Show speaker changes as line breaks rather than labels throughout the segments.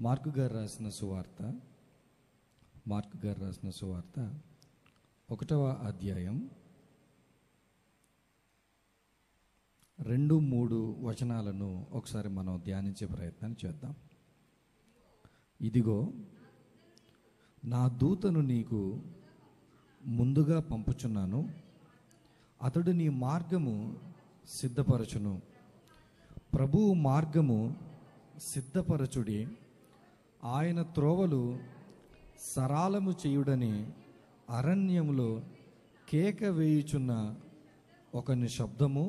Mark గారు రాసిన సువార్త 1వ అధ్యాయం 2-3 వచనాలను ఒకసారి మనం ధ్యానించే ప్రయత్నం చేద్దాం. ఇదిగో నా దూతను నీకు ముందుగా పంపుచున్నాను, అతడు నీ మార్గము సిద్ధపరచును. ప్రభువు మార్గము సిద్ధపరచుడి, ఆయన త్రోవలు సరాలము చేయుడని అరణ్యములో కేక వేయుచున్న ఒకని శబ్దము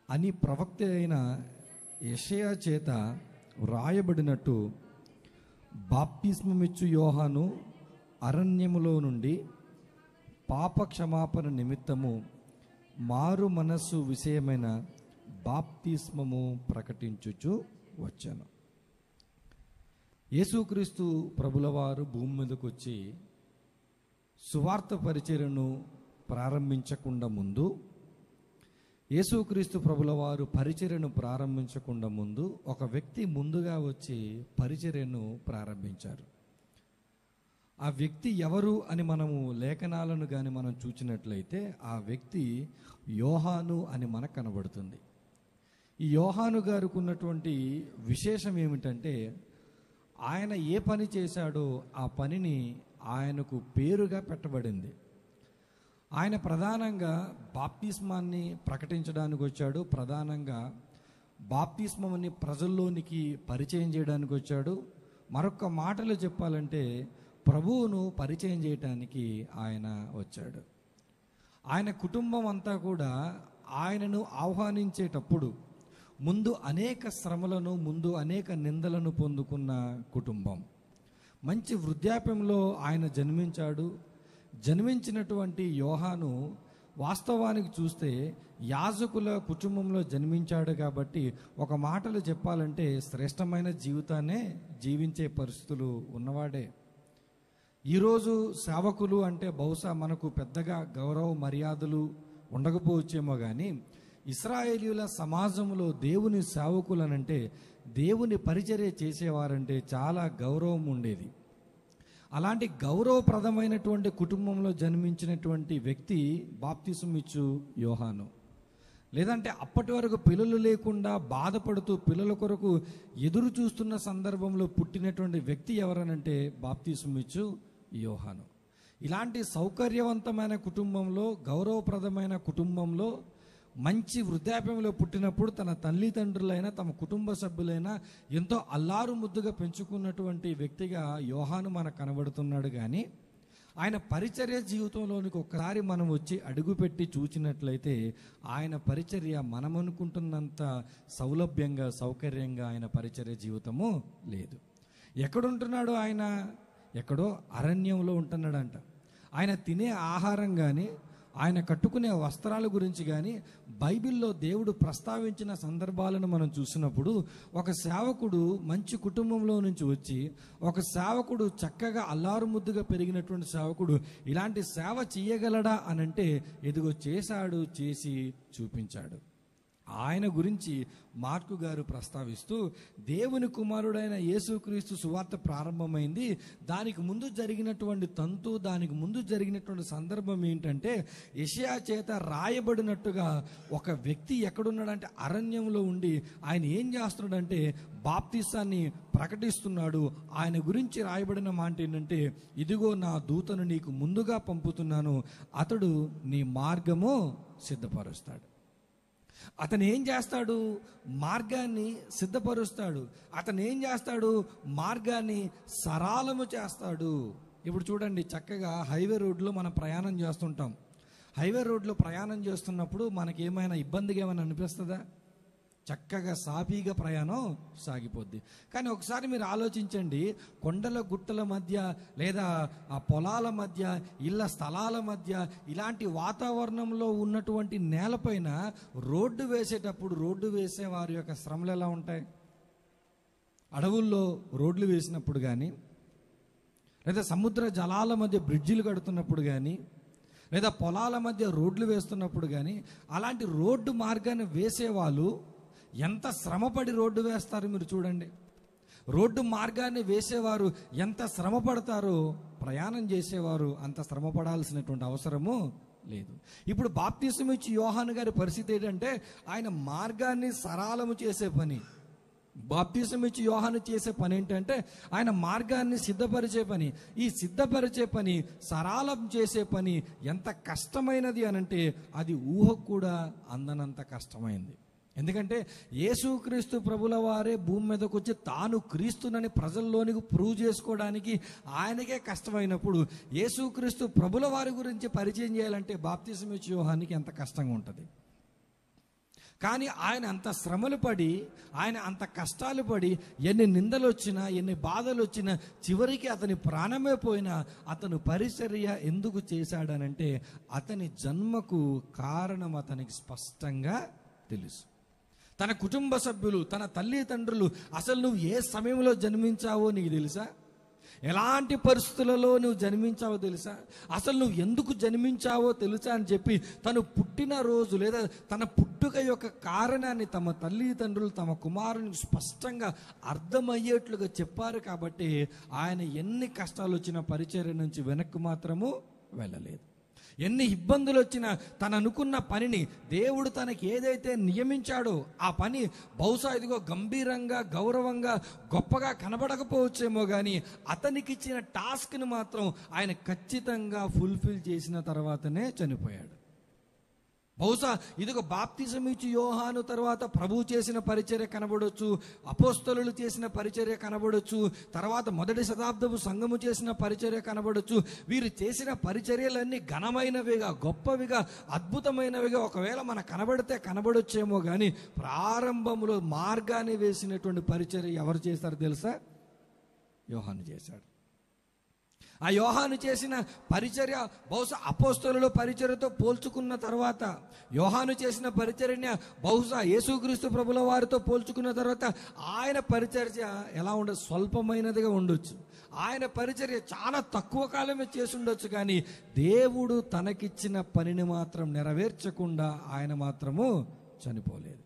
అని ప్రవక్త అయిన యెషయా చేత వ్రాయబడినట్టు బాప్తిస్మమిచ్చు యోహాను అరణ్యములో నుండి పాప క్షమాపణ నిమిత్తము మారు మనస్సు విషయమైన బాప్తిస్మము ప్రకటించుచు వచ్చాను. యేసుక్రీస్తు ప్రభులవారు భూమి మీదకు వచ్చి సువార్త పరిచర్యను ప్రారంభించకుండా ముందు, యేసుక్రీస్తు ప్రభులవారు పరిచర్యను ప్రారంభించకుండా ముందు ఒక వ్యక్తి ముందుగా వచ్చి పరిచర్యను ప్రారంభించారు. ఆ వ్యక్తి ఎవరు అని మనము లేఖనాలను కానీ మనం చూసినట్లయితే ఆ వ్యక్తి యోహాను అని మనకు కనబడుతుంది. ఈ యోహాను గారికి ఉన్నటువంటి విశేషం ఏమిటంటే, ఆయన ఏ పని చేశాడో ఆ పనిని ఆయనకు పేరుగా పెట్టబడింది. ఆయన ప్రధానంగా బాప్తిస్మాన్ని ప్రకటించడానికి వచ్చాడు. ప్రధానంగా బాప్తిస్మాన్ని ప్రజల్లోనికి పరిచయం చేయడానికి వచ్చాడు. మరొక మాటలు చెప్పాలంటే ప్రభువును పరిచయం చేయటానికి ఆయన వచ్చాడు. ఆయన కుటుంబం అంతా కూడా ఆయనను ఆహ్వానించేటప్పుడు ముందు అనేక శ్రమలను, ముందు అనేక నిందలను పొందుకున్న కుటుంబం. మంచి వృద్ధాప్యంలో ఆయన జన్మించాడు. జన్మించినటువంటి యోహాను వాస్తవానికి చూస్తే యాజకుల కుటుంబంలో జన్మించాడు కాబట్టి ఒక మాటలు చెప్పాలంటే శ్రేష్టమైన జీవితాన్నే జీవించే పరిస్థితులు ఉన్నవాడే. ఈరోజు సేవకులు అంటే బహుశా మనకు పెద్దగా గౌరవ మర్యాదలు ఉండకపోవచ్చేమో కానీ ఇశ్రాయేలీయుల సమాజంలో దేవుని సేవకులనంటే, దేవుని పరిచర్య చేసేవారంటే చాలా గౌరవం ఉండేది. అలాంటి గౌరవప్రదమైనటువంటి కుటుంబంలో జన్మించినటువంటి వ్యక్తి బాప్తిస్మమిచ్చు యోహాను. లేదంటే అప్పటి వరకు పిల్లలు లేకుండా బాధపడుతూ పిల్లల కొరకు ఎదురు చూస్తున్న సందర్భంలో పుట్టినటువంటి వ్యక్తి ఎవరనంటే బాప్తిస్మమిచ్చు యోహాను. ఇలాంటి సౌకర్యవంతమైన కుటుంబంలో, గౌరవప్రదమైన కుటుంబంలో మంచి వృద్ధాప్యంలో పుట్టినప్పుడు తన తల్లిదండ్రులైన, తమ కుటుంబ సభ్యులైన ఎంతో అల్లారు ముద్దుగా పెంచుకున్నటువంటి వ్యక్తిగా యోహాను మనకు కనబడుతున్నాడు. కానీ ఆయన పరిచర్య జీవితంలోనికి ఒక్కసారి మనం వచ్చి అడుగుపెట్టి చూసినట్లయితే ఆయన పరిచర్య మనం అనుకుంటున్నంత సౌలభ్యంగా, సౌకర్యంగా ఆయన పరిచర్య జీవితము లేదు. ఎక్కడుంటున్నాడు ఆయన? ఎక్కడో అరణ్యంలో ఉంటున్నాడంట. ఆయన తినే ఆహారం కానీ, ఆయన కట్టుకునే వస్త్రాల గురించి కానీ బైబిల్లో దేవుడు ప్రస్తావించిన సందర్భాలను మనం చూసినప్పుడు, ఒక సేవకుడు మంచి కుటుంబంలో నుంచి వచ్చి, ఒక సేవకుడు చక్కగా అల్లారు ముద్దుగా పెరిగినటువంటి సేవకుడు ఇలాంటి సేవ చేయగలడా అనంటే ఎదుగో చేశాడు, చేసి చూపించాడు. ఆయన గురించి మార్కు గారు ప్రస్తావిస్తూ, దేవుని కుమారుడైన యేసుక్రీస్తు సువార్త ప్రారంభమైంది. దానికి ముందు జరిగినటువంటి తంతు, దానికి ముందు జరిగినటువంటి సందర్భం ఏంటంటే, యెషయా చేత రాయబడినట్టుగా ఒక వ్యక్తి ఎక్కడున్నాడంటే అరణ్యంలో ఉండి ఆయన ఏం చేస్తున్నాడంటే బాప్తిసాన్ని ప్రకటిస్తున్నాడు. ఆయన గురించి రాయబడిన మాట ఏంటంటే, ఇదిగో నా దూతను నీకు ముందుగా పంపుతున్నాను, అతడు నీ మార్గము సిద్ధపరుస్తాడు. అతను ఏం చేస్తాడు? మార్గాన్ని సిద్ధపరుస్తాడు. అతను ఏం చేస్తాడు? మార్గాన్ని సరళము చేస్తాడు. ఇప్పుడు చూడండి, చక్కగా హైవే రోడ్లో మనం ప్రయాణం చేస్తుంటాం. హైవే రోడ్లో ప్రయాణం చేస్తున్నప్పుడు మనకి ఏమైనా ఇబ్బందిగా ఏమైనా అనిపిస్తుందా? చక్కగా సాఫీగా ప్రయాణం సాగిపోద్ది. కానీ ఒకసారి మీరు ఆలోచించండి, కొండల గుట్టల మధ్య లేదా ఆ పొలాల మధ్య, ఇళ్ళ స్థలాల మధ్య, ఇలాంటి వాతావరణంలో ఉన్నటువంటి నేలపైన రోడ్డు వేసేటప్పుడు రోడ్డు వేసే వారి యొక్క శ్రమలు ఎలా ఉంటాయి? అడవుల్లో రోడ్లు వేసినప్పుడు కానీ, లేదా సముద్ర జలాల మధ్య బ్రిడ్జిలు కడుతున్నప్పుడు కానీ, లేదా పొలాల మధ్య రోడ్లు వేస్తున్నప్పుడు కానీ, అలాంటి రోడ్డు మార్గాన్ని వేసేవాళ్ళు ఎంత శ్రమపడి రోడ్డు వేస్తారు మీరు చూడండి. రోడ్డు మార్గాన్ని వేసేవారు ఎంత శ్రమ పడతారో ప్రయాణం చేసేవారు అంత శ్రమ పడాల్సినటువంటి అవసరము లేదు. ఇప్పుడు బాప్తిసం ఇచ్చి యోహాను గారి పరిస్థితి ఏంటంటే ఆయన మార్గాన్ని సరళము చేసే పని. బాప్తిసం ఇచ్చి యోహాను చేసే పని ఏంటంటే ఆయన మార్గాన్ని సిద్ధపరిచే పని. ఈ సిద్ధపరిచే పని, సరళం చేసే పని ఎంత కష్టమైనది అనంటే అది ఊహకు కూడా అందనంత కష్టమైంది. ఎందుకంటే యేసుక్రీస్తు ప్రభుల వారే భూమి మీదకి వచ్చి తాను క్రీస్తునని ప్రజల్లోనికి ప్రూవ్ చేసుకోవడానికి ఆయనకే కష్టమైనప్పుడు యేసుక్రీస్తు ప్రభుల వారి గురించి పరిచయం చేయాలంటే బాప్తిసం ఇచ్చే యోహానికి ఎంత కష్టంగా ఉంటుంది. కానీ ఆయన అంత శ్రమలు పడి, ఆయన అంత కష్టాలు పడి, ఎన్ని నిందలు వచ్చినా, ఎన్ని బాధలు వచ్చినా, చివరికి అతని ప్రాణమే పోయినా అతను పరిచర్య ఎందుకు చేశాడనంటే అతని జన్మకు కారణం అతనికి స్పష్టంగా తెలుసు. తన కుటుంబ సభ్యులు, తన తల్లిదండ్రులు, అసలు నువ్వు ఏ సమయంలో జన్మించావో నీకు తెలుసా? ఎలాంటి పరిస్థితులలో నువ్వు జన్మించావో తెలుసా? అసలు నువ్వు ఎందుకు జన్మించావో తెలుసా అని చెప్పి తను పుట్టిన రోజు లేదా తన పుట్టుక యొక్క కారణాన్ని తమ తల్లిదండ్రులు తమ కుమారునికి స్పష్టంగా అర్థమయ్యేట్లుగా చెప్పారు. కాబట్టి ఆయన ఎన్ని కష్టాలు వచ్చినా పరిచర్య నుంచి వెనక్కి మాత్రము వెళ్ళలేదు. ఎన్ని ఇబ్బందులు వచ్చినా తను అనుకున్న పనిని, దేవుడు తనకి ఏదైతే నియమించాడో ఆ పని బహుశా ఇదిగో గంభీరంగా, గౌరవంగా, గొప్పగా కనబడకపోవచ్చేమో కానీ అతనికి ఇచ్చిన టాస్క్ని మాత్రం ఆయన ఖచ్చితంగా ఫుల్ఫిల్ చేసిన తర్వాతనే చనిపోయాడు. బహుశా ఇదిగో బాప్తిసం ఇచ్చి యోహాను తర్వాత ప్రభువు చేసిన పరిచర్య కనబడొచ్చు, అపోస్తలులు చేసిన పరిచర్య కనబడొచ్చు, తర్వాత మొదటి శతాబ్దపు సంఘము చేసిన పరిచర్య కనబడొచ్చు. వీరు చేసిన పరిచర్యలన్నీ ఘనమైనవిగా, గొప్పవిగా, అద్భుతమైనవిగా ఒకవేళ మనకు కనబడితే కనబడొచ్చేమో కానీ ప్రారంభంలో మార్గాన్ని వేసినటువంటి పరిచర్య ఎవరు చేశారు తెలుసా? యోహాను చేశాడు. ఆ యోహాను చేసిన పరిచర్య బహుశా అపోస్తలుల పరిచర్యతో పోల్చుకున్న తర్వాత, యోహాను చేసిన పరిచర్య బహుశా యేసుక్రీస్తు ప్రభుల వారితో పోల్చుకున్న తర్వాత ఆయన పరిచర్య ఎలా ఉండదు? స్వల్పమైనదిగా ఉండొచ్చు. ఆయన పరిచర్య చాలా తక్కువ కాలమే చేసి ఉండొచ్చు. కానీ దేవుడు తనకిచ్చిన పనిని మాత్రం నెరవేర్చకుండా ఆయన మాత్రము చనిపోలేదు.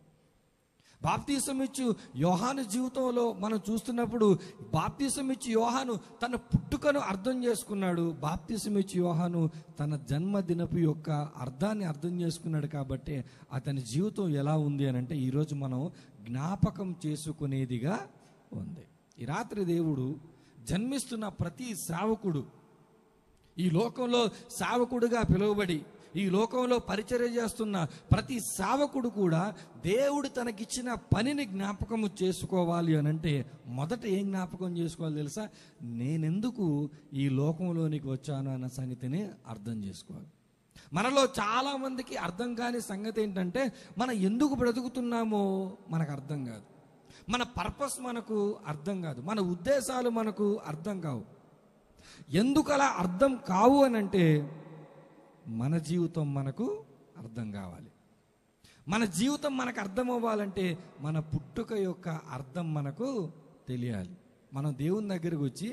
బాప్తిసం ఇచ్చు యోహాను జీవితంలో మనం చూస్తున్నప్పుడు బాప్తిసం ఇచ్చి యోహాను తన పుట్టుకను అర్థం చేసుకున్నాడు. బాప్తిసం ఇచ్చి యోహాను తన జన్మదినపు యొక్క అర్థాన్ని అర్థం చేసుకున్నాడు. కాబట్టి అతని జీవితం ఎలా ఉంది అని అంటే ఈరోజు మనం జ్ఞాపకం చేసుకునేదిగా ఉంది. ఈ రాత్రి దేవుడు జన్మిస్తున్న ప్రతి సేవకుడు, ఈ లోకంలో సేవకుడుగా పిలువబడి ఈ లోకంలో పరిచర్య చేస్తున్న ప్రతి సేవకుడు కూడా దేవుడు తనకిచ్చిన పనిని జ్ఞాపకము చేసుకోవాలి అని అంటే మొదట ఏం జ్ఞాపకం చేసుకోవాలి తెలుసా? నేనెందుకు ఈ లోకంలోనికి వచ్చాను అన్న సంగతిని అర్థం చేసుకోవాలి. మనలో చాలామందికి అర్థం కాని సంగతి ఏంటంటే మనం ఎందుకు బ్రతుకుతున్నామో మనకు అర్థం కాదు, మన పర్పస్ మనకు అర్థం కాదు, మన ఉద్దేశాలు మనకు అర్థం కావు. ఎందుకు అలా అర్థం కావు అని అంటే మన జీవితం మనకు అర్థం కావాలి. మన జీవితం మనకు అర్థం అవ్వాలంటే మన పుట్టుక యొక్క అర్థం మనకు తెలియాలి. మనం దేవుని దగ్గరకు వచ్చి,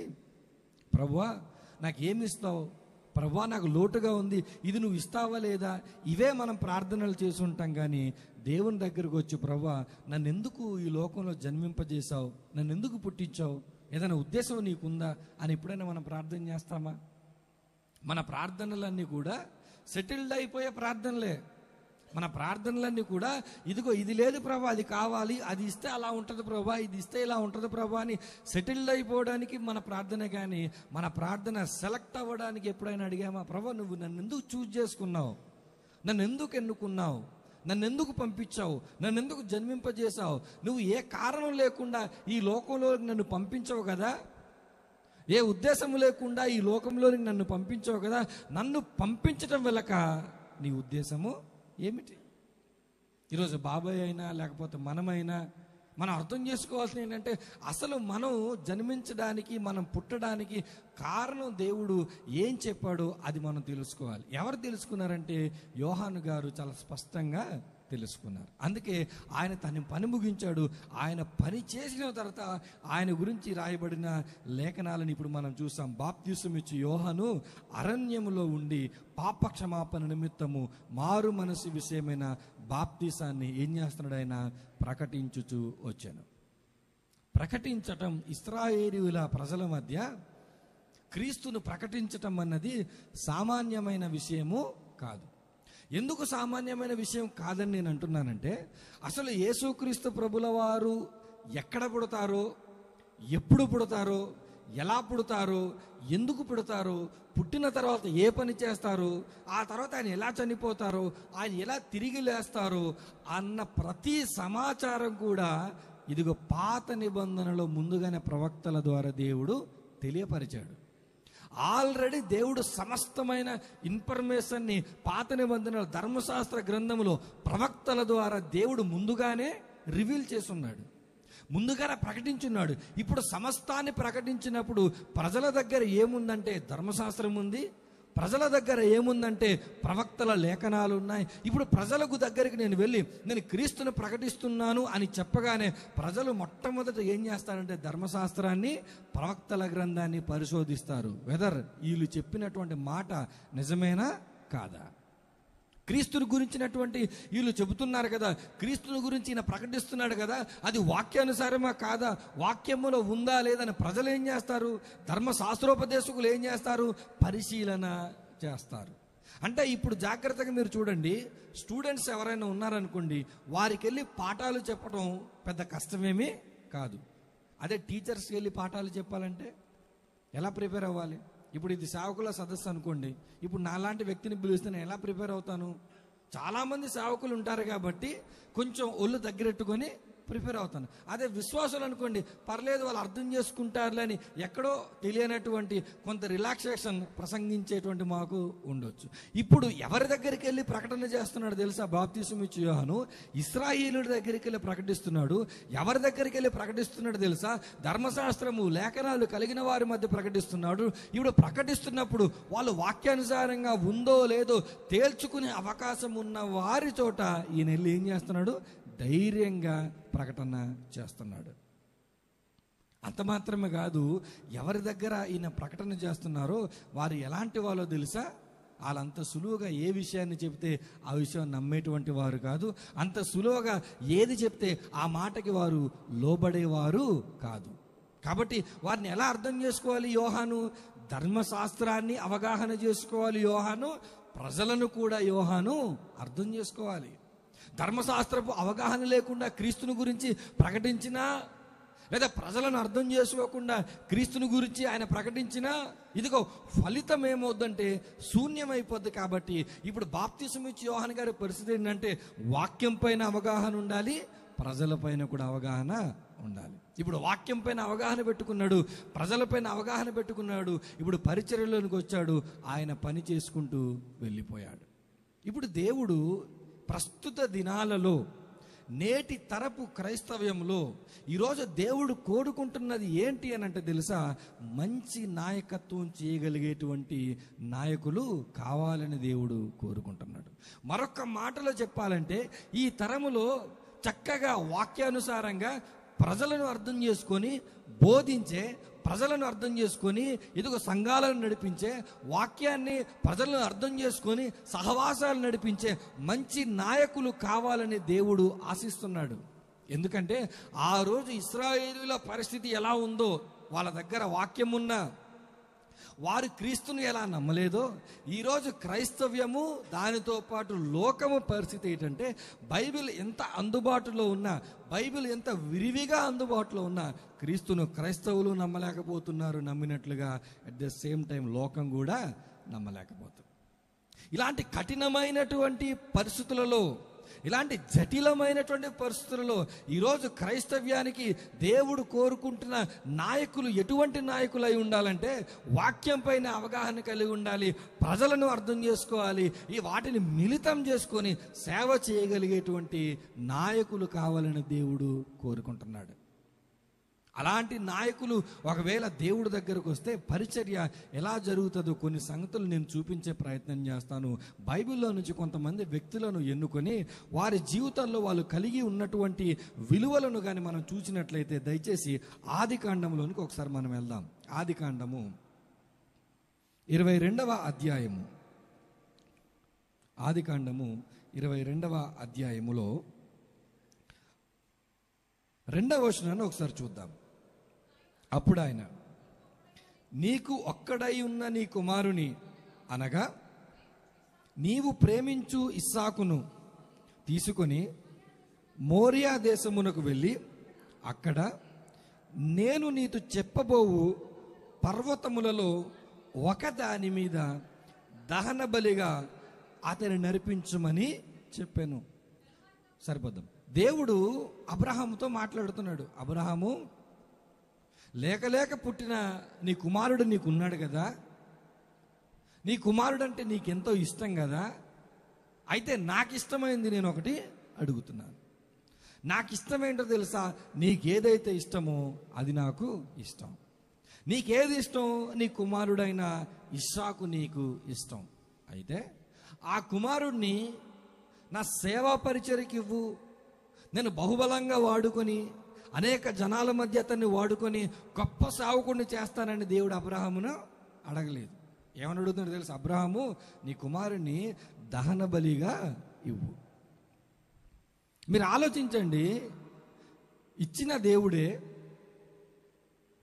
ప్రభువా నాకు ఏమి ఇస్తావు, ప్రభువా నాకు లోటుగా ఉంది, ఇది నువ్వు ఇస్తావా లేదా, ఇవే మనం ప్రార్థనలు చేసి ఉంటాం. కానీ దేవుని దగ్గరకు వచ్చి, ప్రభువా నన్ను ఎందుకు ఈ లోకంలో జన్మింపజేశావు, నన్ను ఎందుకు పుట్టించావు, ఏదైనా ఉద్దేశం నీకుందా అని ఎప్పుడైనా మనం ప్రార్థన చేస్తామా? మన ప్రార్థనలన్నీ కూడా సెటిల్డ్ అయిపోయే ప్రార్థనలే. మన ప్రార్థనలన్నీ కూడా ఇదిగో ఇది లేదు ప్రభా, అది కావాలి, అది ఇస్తే అలా ఉంటుంది ప్రభా, ఇది ఇస్తే ఇలా ఉంటుంది ప్రభా అని సెటిల్డ్ అయిపోవడానికి మన ప్రార్థన. కానీ మన ప్రార్థన సెలెక్ట్ అవ్వడానికి ఎప్పుడైనా అడిగామా? ప్రభా నువ్వు నన్ను ఎందుకు చూజ్ చేసుకున్నావు, నన్ను ఎందుకు ఎన్నుకున్నావు, నన్ను ఎందుకు పంపించావు, నన్ను ఎందుకు జన్మింపజేశావు, నువ్వు ఏ కారణం లేకుండా ఈ లోకంలో నన్ను పంపించవు కదా, ఏ ఉద్దేశం లేకుండా ఈ లోకంలోనికి నన్ను పంపించావు కదా, నన్ను పంపించటం వెలక నీ ఉద్దేశము ఏమిటి? ఈరోజు బాబాయ్ అయినా లేకపోతే మనమైనా మనం అర్థం చేసుకోవాల్సింది ఏంటంటే అసలు మనం జన్మించడానికి, మనం పుట్టడానికి కారణం దేవుడు ఏం చెప్పాడో అది మనం తెలుసుకోవాలి. ఎవరు తెలుసుకున్నారంటే యోహాను గారు చాలా స్పష్టంగా తెలుసుకున్నారు. అందుకే ఆయన తన పని ముగించాడు. ఆయన పని చేసిన తర్వాత ఆయన గురించి రాయబడిన లేఖనాలను ఇప్పుడు మనం చూసాం. బాప్తిసం ఇచ్చి యోహాను అరణ్యములో ఉండి పాపక్షమాపణ నిమిత్తము మారు మనసు విషయమైన బాప్తిసాన్ని ఏం చేస్తున్నాడు? ఆయన ప్రకటించుచూ వచ్చాను. ప్రకటించటం, ఇశ్రాయేలీయుల ప్రజల మధ్య క్రీస్తును ప్రకటించటం అన్నది సామాన్యమైన విషయము కాదు. ఎందుకు సామాన్యమైన విషయం కాదని నేను అంటున్నానంటే, అసలు యేసుక్రీస్తు ప్రభుల వారు ఎక్కడ పుడతారో, ఎప్పుడు పుడతారో, ఎలా పుడతారో, ఎందుకు పుడతారో, పుట్టిన తర్వాత ఏ పని చేస్తారో, ఆ తర్వాత ఆయన ఎలా చనిపోతారో, ఆయన ఎలా తిరిగి లేస్తారో అన్న ప్రతి సమాచారం కూడా ఇదిగో పాత నిబంధనలో ముందుగానే ప్రవక్తల ద్వారా దేవుడు తెలియపరిచాడు. ఆల్రెడీ దేవుడు సమస్తమైన ఇన్ఫర్మేషన్ని పాత నిబంధనల ధర్మశాస్త్ర గ్రంథములో ప్రవక్తల ద్వారా దేవుడు ముందుగానే రివీల్ చేసున్నాడు, ముందుగానే ప్రకటించున్నాడు. ఇప్పుడు సమస్తాన్ని ప్రకటించినప్పుడు ప్రజల దగ్గర ఏముందంటే ధర్మశాస్త్రం ఉంది, ప్రజల దగ్గర ఏముందంటే ప్రవక్తల లేఖనాలు ఉన్నాయి. ఇప్పుడు ప్రజలకు దగ్గరికి నేను వెళ్ళి నేను క్రీస్తును ప్రకటిస్తున్నాను అని చెప్పగానే ప్రజలు మొట్టమొదట ఏం చేస్తారంటే ధర్మశాస్త్రాన్ని, ప్రవక్తల గ్రంథాన్ని పరిశోధిస్తారు. వెదర్ వీళ్ళు చెప్పినటువంటి మాట నిజమేనా కాదా, క్రీస్తుని గురించినటువంటి వీళ్ళు చెబుతున్నారు కదా, క్రీస్తుని గురించి ఈయన ప్రకటిస్తున్నాడు కదా, అది వాక్యానుసారమా కాదా, వాక్యములో ఉందా లేదని ప్రజలు ఏం చేస్తారు, ధర్మశాస్త్రోపదేశకులు ఏం చేస్తారు, పరిశీలన చేస్తారు. అంటే ఇప్పుడు జాగ్రత్తగా మీరు చూడండి, స్టూడెంట్స్ ఎవరైనా ఉన్నారనుకోండి, వారికి వెళ్ళి పాఠాలు చెప్పడం పెద్ద కష్టమేమీ కాదు. అదే టీచర్స్కి వెళ్ళి పాఠాలు చెప్పాలంటే ఎలా ప్రిపేర్ అవ్వాలి? ఇప్పుడు ఇది సేవకుల సదస్సు అనుకోండి, ఇప్పుడు నాలాంటి వ్యక్తిని పిలిస్తే నేను ఎలా ప్రిపేర్ అవుతాను? చాలామంది సేవకులు ఉంటారు కాబట్టి కొంచెం ఒళ్ళు దగ్గరెట్టుకొని ప్రిపేర్ అవుతాను. అదే విశ్వాసులు అనుకోండి, పర్లేదు వాళ్ళు అర్థం చేసుకుంటారులే అని ఎక్కడో తెలియనటువంటి కొంత రిలాక్సేషన్ ప్రసంగించేటువంటి మాకు ఉండొచ్చు. ఇప్పుడు ఎవరి దగ్గరికి వెళ్ళి ప్రకటన చేస్తున్నాడు తెలుసా? బాప్తిసం ఇచ్చే యోహాను ఇశ్రాయేలుడి దగ్గరికి వెళ్ళి ప్రకటిస్తున్నాడు. ఎవరి దగ్గరికి వెళ్ళి ప్రకటిస్తున్నాడు తెలుసా? ధర్మశాస్త్రము, లేఖనాలు కలిగిన వారి మధ్య ప్రకటిస్తున్నాడు. ఇప్పుడు ప్రకటిస్తున్నప్పుడు వాళ్ళు వాక్యానుసారంగా ఉందో లేదో తేల్చుకునే అవకాశం ఉన్న వారి చోట ఈయన వెళ్ళి ఏం చేస్తున్నాడు? ధైర్యంగా ప్రకటన చేస్తున్నాడు. అంత మాత్రమే కాదు, ఎవరి దగ్గర ఈయన ప్రకటన చేస్తున్నారో వారు ఎలాంటి వాళ్ళో తెలుసా? వాళ్ళంత సులువుగా ఏ విషయాన్ని చెప్తే ఆ విషయం నమ్మేటువంటి వారు కాదు. అంత సులువుగా ఏది చెప్తే ఆ మాటకి వారు లోబడేవారు కాదు. కాబట్టి వారిని ఎలా అర్థం చేసుకోవాలి యోహాను? ధర్మశాస్త్రాన్ని అవగాహన చేసుకోవాలి యోహాను, ప్రజలను కూడా యోహాను అర్థం చేసుకోవాలి. ధర్మశాస్త్రపు అవగాహన లేకుండా క్రీస్తుని గురించి ప్రకటించినా, లేదా ప్రజలను అర్థం చేసుకోకుండా క్రీస్తుని గురించి ఆయన ప్రకటించినా, ఇదిగో ఫలితం ఏమవుద్దంటే శూన్యమైపోద్ది. కాబట్టి ఇప్పుడు బాప్తిసం ఇచ్చి యోహాను గారి పరిస్థితి ఏంటంటే వాక్యం పైన అవగాహన ఉండాలి, ప్రజలపైన కూడా అవగాహన ఉండాలి. ఇప్పుడు వాక్యం పైన అవగాహన పెట్టుకున్నాడు, ప్రజలపైన అవగాహన పెట్టుకున్నాడు. ఇప్పుడు పరిచర్యలోనికి వచ్చాడు, ఆయన పని చేసుకుంటూ వెళ్ళిపోయాడు. ఇప్పుడు దేవుడు ప్రస్తుత దినాలలో నేటి తరపు క్రైస్తవ్యంలో ఈరోజు దేవుడు కోరుకుంటున్నది ఏంటి అని అంటే తెలుసా? మంచి నాయకత్వం చేయగలిగేటువంటి నాయకులు కావాలని దేవుడు కోరుకుంటున్నాడు. మరొక మాటలో చెప్పాలంటే ఈ తరములో చక్కగా వాక్యానుసారంగా ప్రజలను అర్థం చేసుకొని బోధించే, ప్రజలను అర్థం చేసుకొని ఇదిగో సంఘాలను నడిపించే, వాక్యాన్ని ప్రజలను అర్థం చేసుకొని సహవాసాలు నడిపించే మంచి నాయకులు కావాలని దేవుడు ఆశిస్తున్నాడు. ఎందుకంటే ఆ రోజు ఇశ్రాయేలీయుల పరిస్థితి ఎలా ఉందో, వాళ్ళ దగ్గర వాక్యం ఉన్నా వారు క్రీస్తుని ఎలా నమ్మలేదో, ఈరోజు క్రైస్తవ్యము దానితో పాటు లోకము పరిస్థితి ఏంటంటే బైబిల్ ఎంత అందుబాటులో ఉన్నా, బైబిల్ ఎంత విరివిగా అందుబాటులో ఉన్నా క్రీస్తును క్రైస్తవులు నమ్మలేకపోతున్నారు నమ్మినట్లుగా. అట్ ద సేమ్ టైం లోకం కూడా నమ్మలేకపోతుంది. ఇలాంటి కఠినమైనటువంటి పరిస్థితులలో, ఇలాంటి జటిలమైనటువంటి పరిస్థితులలో ఈరోజు క్రైస్తవ్యానికి దేవుడు కోరుకుంటున్న నాయకులు ఎటువంటి నాయకులై ఉండాలంటే వాక్యం పైన అవగాహన కలిగి ఉండాలి, ప్రజలను అర్థం చేసుకోవాలి, ఈ వాటిని మిళితం చేసుకొని సేవ చేయగలిగేటువంటి నాయకులు కావాలని దేవుడు కోరుకుంటున్నాడు. అలాంటి నాయకులు ఒకవేళ దేవుడి దగ్గరకు వస్తే పరిచర్య ఎలా జరుగుతుందో కొన్ని సంగతులు నేను చూపించే ప్రయత్నం చేస్తాను. బైబిల్లో నుంచి కొంతమంది వ్యక్తులను ఎన్నుకొని వారి జీవితంలో వాళ్ళు కలిగి ఉన్నటువంటి విలువలను కానీ మనం చూసినట్లయితే దయచేసి ఆదికాండంలోనికి ఒకసారి మనం వెళ్దాం. ఆదికాండము 22వ అధ్యాయము, ఆదికాండము 22వ అధ్యాయములో 2వ వచనాన్ని ఒకసారి చూద్దాం. అప్పుడు ఆయన, నీకు ఒక్కడై ఉన్న నీ కుమారుని అనగా నీవు ప్రేమించు ఇస్సాకును తీసుకొని మోరియా దేశమునకు వెళ్ళి అక్కడ నేను నీతో చెప్పబోవు పర్వతములలో ఒకదాని మీద దహన బలిగా అతని నడిపించమని చెప్పాను. సరిపోద్దాం. దేవుడు అబ్రహాముతో మాట్లాడుతున్నాడు. అబ్రహాము, లేక లేక పుట్టిన నీ కుమారుడు నీకున్నాడు కదా, నీ కుమారుడు అంటే నీకెంతో ఇష్టం కదా, అయితే నాకు ఇష్టమైంది నేను ఒకటి అడుగుతున్నాను. నాకు ఇష్టమేంటో తెలుసా? నీకేదైతే ఇష్టమో అది నాకు ఇష్టం. నీకేది ఇష్టం? నీ కుమారుడైన ఇస్సాకు నీకు ఇష్టం. అయితే ఆ కుమారుడిని నా సేవా పరిచర్యకి ఇవ్వు, నేను బహుబలంగా వాడుకొని అనేక జనాల మధ్య అతన్ని వాడుకొని గొప్ప సేవకుడిని చేస్తానని దేవుడు అబ్రహామును అడగలేదు. ఏమని అడుగుతున్నాడు తెలుసు? అబ్రహాము, నీ కుమారుడిని దహన బలిగా ఇవ్వు. మీరు ఆలోచించండి, ఇచ్చిన దేవుడే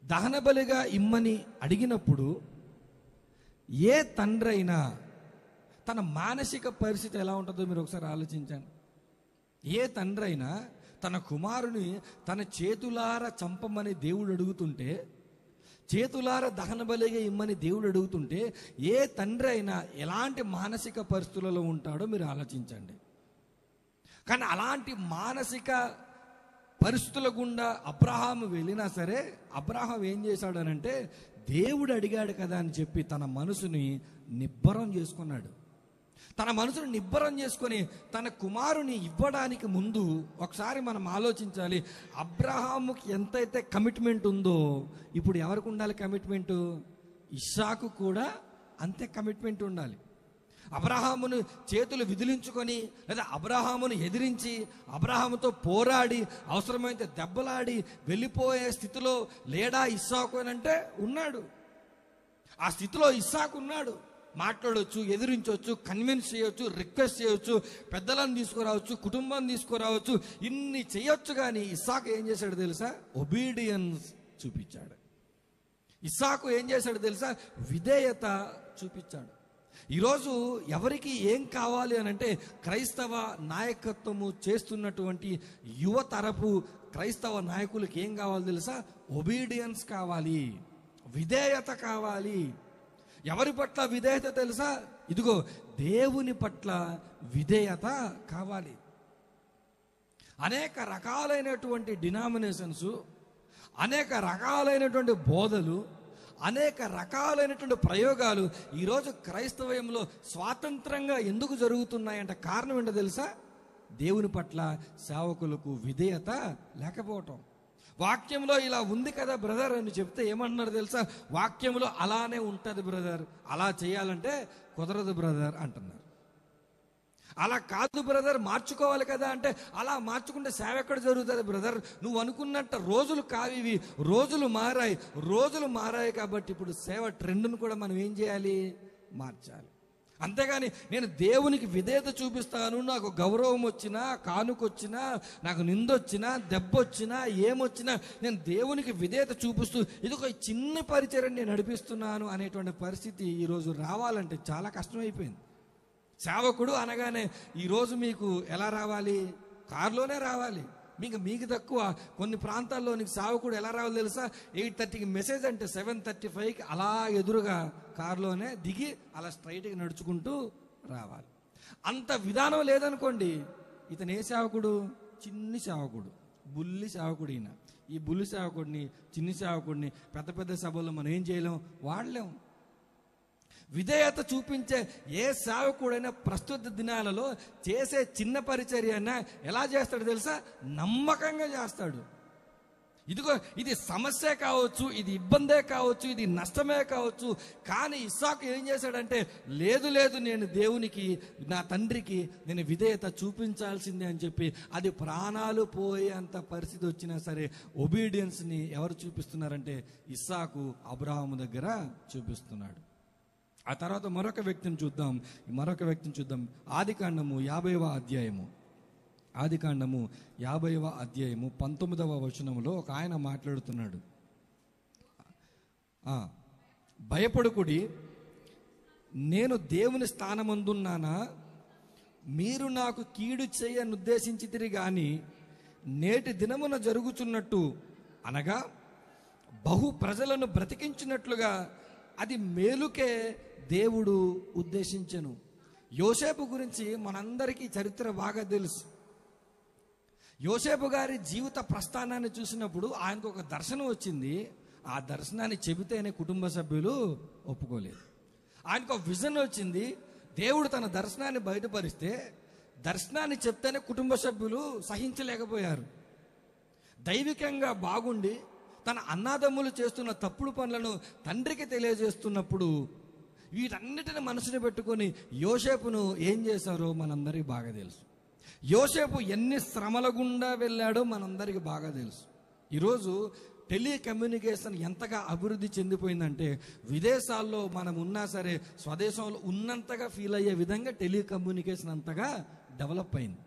దహన బలిగా ఇమ్మని అడిగినప్పుడు ఏ తండ్రి అయినా తన మానసిక పరిస్థితి ఎలా ఉంటుందో మీరు ఒకసారి ఆలోచించండి. ఏ తండ్రి అయినా తన కుమారుని తన చేతులారా చంపమని దేవుడు అడుగుతుంటే, చేతులారా దహన బలిగా ఇమ్మని దేవుడు అడుగుతుంటే, ఏ తండ్రి అయినా ఎలాంటి మానసిక పరిస్థితులలో ఉంటాడో మీరు ఆలోచించండి. కానీ అలాంటి మానసిక పరిస్థితుల గుండా అబ్రహాము వెళ్ళినా సరే, అబ్రహాం ఏం చేశాడనంటే, దేవుడు అడిగాడు కదా అని చెప్పి తన మనసుని నిబ్బరం చేసుకున్నాడు. తన మనసును నిబ్బరం చేసుకొని తన కుమారుని ఇవ్వడానికి ముందు ఒకసారి మనం ఆలోచించాలి. అబ్రహాముకి ఎంతైతే కమిట్మెంట్ ఉందో ఇప్పుడు ఎవరికి ఉండాలి కమిట్మెంటు? ఇస్సాకు కూడా అంతే కమిట్మెంట్ ఉండాలి. అబ్రహామును చేతులు విదిలించుకొని లేదా అబ్రహామును ఎదిరించి అబ్రహాముతో పోరాడి అవసరమైతే దెబ్బలాడి వెళ్ళిపోయే స్థితిలో లేడా ఇస్సాకు అని అంటే ఉన్నాడు. ఆ స్థితిలో ఇస్సాకు ఉన్నాడు. మాట్లాడవచ్చు, ఎదిరించవచ్చు, కన్విన్స్ చేయొచ్చు, రిక్వెస్ట్ చేయొచ్చు, పెద్దలను తీసుకురావచ్చు, కుటుంబాన్ని తీసుకురావచ్చు, ఇన్ని చేయొచ్చు. కానీ ఇస్సాకు ఏం చేశాడు తెలుసా? ఒబీడియన్స్ చూపించాడు. ఇస్సాకు ఏం చేశాడు తెలుసా? విధేయత చూపించాడు. ఈరోజు ఎవరికి ఏం కావాలి అని అంటే, క్రైస్తవ నాయకత్వము చేస్తున్నటువంటి యువతరపు క్రైస్తవ నాయకులకి ఏం కావాలి తెలుసా? ఒబీడియన్స్ కావాలి, విధేయత కావాలి. ఎవరి పట్ల విధేయత తెలుసా? ఇదిగో దేవుని పట్ల విధేయత కావాలి. అనేక రకాలైనటువంటి డినామినేషన్స్, అనేక రకాలైనటువంటి బోధలు, అనేక రకాలైనటువంటి ప్రయోగాలు ఈరోజు క్రైస్తవంలో స్వాతంత్రంగా ఎందుకు జరుగుతున్నాయంటే కారణం ఏంటో తెలుసా? దేవుని పట్ల సేవకులకు విధేయత లేకపోవటం. వాక్యంలో ఇలా ఉంది కదా బ్రదర్ అని చెప్తే ఏమంటున్నారు తెలుసా? వాక్యంలో అలానే ఉంటుంది బ్రదర్, అలా చేయాలంటే కుదరదు బ్రదర్ అంటున్నారు. అలా కాదు బ్రదర్, మార్చుకోవాలి కదా అంటే, అలా మార్చుకుంటే సేవ ఎక్కడ జరుగుతుంది బ్రదర్? నువ్వు అనుకున్నట్టు రోజులు కావివి, రోజులు మారాయి కాబట్టి ఇప్పుడు సేవ ట్రెండ్ను కూడా మనం ఏం చేయాలి? మార్చాలి. అంతేగాని నేను దేవునికి విధేయత చూపిస్తాను, నాకు గౌరవం వచ్చినా, కానుకొచ్చినా, నాకు నిందొచ్చినా, దెబ్బొచ్చినా, ఏమొచ్చినా నేను దేవునికి విధేయత చూపిస్తూ ఇది ఒక చిన్న పరిచర్య నేను నడిపిస్తున్నాను అనేటువంటి పరిస్థితి ఈరోజు రావాలంటే చాలా కష్టమైపోయింది. సేవకుడు అనగానే ఈరోజు మీకు ఎలా రావాలి? కారులోనే రావాలి. మీకు తక్కువ కొన్ని ప్రాంతాల్లో నీకు సేవకుడు ఎలా రావాలి తెలుసా? 8:30కి మెసేజ్ అంటే 7:35కి అలా ఎదురుగా కారులోనే దిగి అలా స్ట్రైట్గా నడుచుకుంటూ రావాలి. అంత విధానం లేదనుకోండి, ఇతను ఏ సేవకుడు? చిన్ని సేవకుడు, బుల్లి సేవకుడు. ఈయన ఈ బుల్లి సేవకుడిని, చిన్ని సేవకుడిని పెద్ద పెద్ద సభల్లో మనం ఏం చేయలేం, వాడలేం. విధేయత చూపించే ఏ సేవకుడైనా ప్రస్తుత దినాలలో చేసే చిన్న పరిచర్య అయినా ఎలా చేస్తాడు తెలుసా? నమ్మకంగా చేస్తాడు. ఇదిగో ఇది సమస్య కావచ్చు, ఇది ఇబ్బందే కావచ్చు, ఇది నష్టమే కావచ్చు, కానీ ఇస్సాకు ఏం చేశాడంటే, లేదు నేను దేవునికి, నా తండ్రికి నేను విధేయత చూపించాల్సిందే అని చెప్పి అది ప్రాణాలు పోయేంత పరిస్థితి వచ్చినా సరే ఒబీడియన్స్ని ఎవరు చూపిస్తున్నారంటే ఇస్సాకు అబ్రహాము దగ్గర చూపిస్తున్నాడు. ఆ తర్వాత మరొక వ్యక్తిని చూద్దాం. ఆదికాండము 50వ అధ్యాయము 19వ వచనములో ఒక ఆయన మాట్లాడుతున్నాడు. భయపడుకుడి, నేను దేవుని స్థానమందున్నానా? మీరు నాకు కీడు చేయనుద్దేశించితిరి గాని నేటి దినమున జరుగుచున్నట్టు, అనగా బహు ప్రజలను బ్రతికించినట్లుగా అది మేలుకే దేవుడు ఉద్దేశించెను. యోసేపు గురించి మనందరికీ చరిత్ర బాగా తెలుసు. యోసేపు గారి జీవిత ప్రస్థానాన్ని చూసినప్పుడు ఆయనకు ఒక దర్శనం వచ్చింది. ఆ దర్శనాన్ని చెబితేనే కుటుంబ సభ్యులు ఒప్పుకోలేదు. ఆయనకు ఒక విజన్ వచ్చింది. దేవుడు తన దర్శనాన్ని బయటపరిస్తే దర్శనాన్ని చెప్తేనే కుటుంబ సభ్యులు సహించలేకపోయారు. దైవికంగా బాగుండి తన అన్నాదమ్ములు చేస్తున్న తప్పుడు పనులను తండ్రికి తెలియజేస్తున్నప్పుడు వీటన్నిటిని మనసుని పెట్టుకొని యోసేపును ఏం చేశారో మనందరికీ బాగా తెలుసు. యోసేపు ఎన్ని శ్రమల గుండా వెళ్ళాడో మనందరికీ బాగా తెలుసు. ఈరోజు టెలికమ్యూనికేషన్ ఎంతగా అభివృద్ధి చెందిపోయిందంటే విదేశాల్లో మనం ఉన్నా సరే స్వదేశంలో ఉన్నంతగా ఫీల్ అయ్యే విధంగా టెలికమ్యూనికేషన్ అంతగా డెవలప్ అయింది.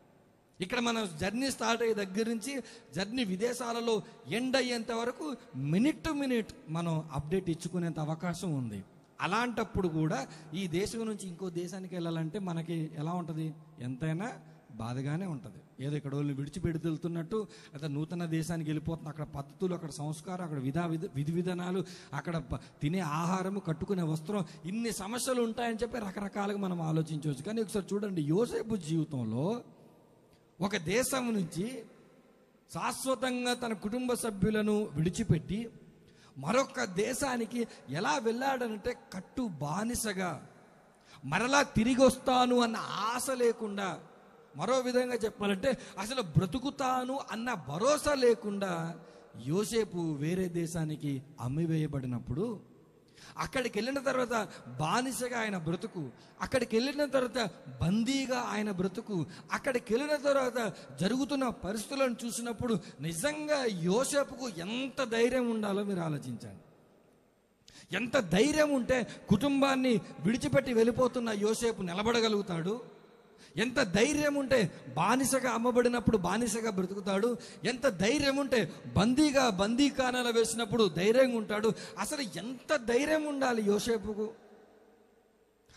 ఇక్కడ మనం జర్నీ స్టార్ట్ అయ్యే దగ్గర నుంచి జర్నీ విదేశాలలో ఎండ్ అయ్యేంత వరకు మినిట్ టు మినిట్ మనం అప్డేట్ ఇచ్చుకునేంత అవకాశం ఉంది. అలాంటప్పుడు కూడా ఈ దేశం నుంచి ఇంకో దేశానికి వెళ్ళాలంటే మనకి ఎలా ఉంటుంది? ఎంతైనా బాధగానే ఉంటుంది. ఏదో ఇక్కడ వాళ్ళు విడిచిపెట్టి వెళ్తున్నట్టు, అయితే నూతన దేశానికి వెళ్ళిపోతున్న అక్కడ పద్ధతులు, అక్కడ సంస్కారం, అక్కడ విధి విధానాలు, అక్కడ తినే ఆహారము, కట్టుకునే వస్త్రం, ఇన్ని సమస్యలు ఉంటాయని చెప్పి రకరకాలుగా మనం ఆలోచించవచ్చు. కానీ ఒకసారి చూడండి, యోసేపు జీవితంలో ఒక దేశం నుంచి శాశ్వతంగా తన కుటుంబ సభ్యులను విడిచిపెట్టి మరొక దేశానికి ఎలా వెళ్ళాడనంటే కట్టు బానిసగా, మరలా తిరిగి వస్తాను అన్న ఆశ లేకుండా, మరో విధంగా చెప్పాలంటే అసలు బ్రతుకుతాను అన్న భరోసా లేకుండా యోసేపు వేరే దేశానికి అమ్మివేయబడినప్పుడు, అక్కడికి వెళ్ళిన తర్వాత బానిసగా ఆయన బ్రతుకు, అక్కడికి వెళ్ళిన తర్వాత బందీగా ఆయన బ్రతుకు, అక్కడికి వెళ్ళిన తర్వాత జరుగుతున్న పరిస్థితులను చూసినప్పుడు నిజంగా యోసేపుకు ఎంత ధైర్యం ఉండాలో మీరు ఆలోచించండి. ఎంత ధైర్యం ఉంటే కుటుంబాన్ని విడిచిపెట్టి వెళ్ళిపోతున్న యోసేపు నిలబడగలుగుతాడు? ఎంత ధైర్యం ఉంటే బానిసగా అమ్మబడినప్పుడు బానిసగా బ్రతుకుతాడు? ఎంత ధైర్యం ఉంటే బందీఖానాలో వేసినప్పుడు ధైర్యంగా ఉంటాడు? అసలు ఎంత ధైర్యం ఉండాలి యోసేపుకు?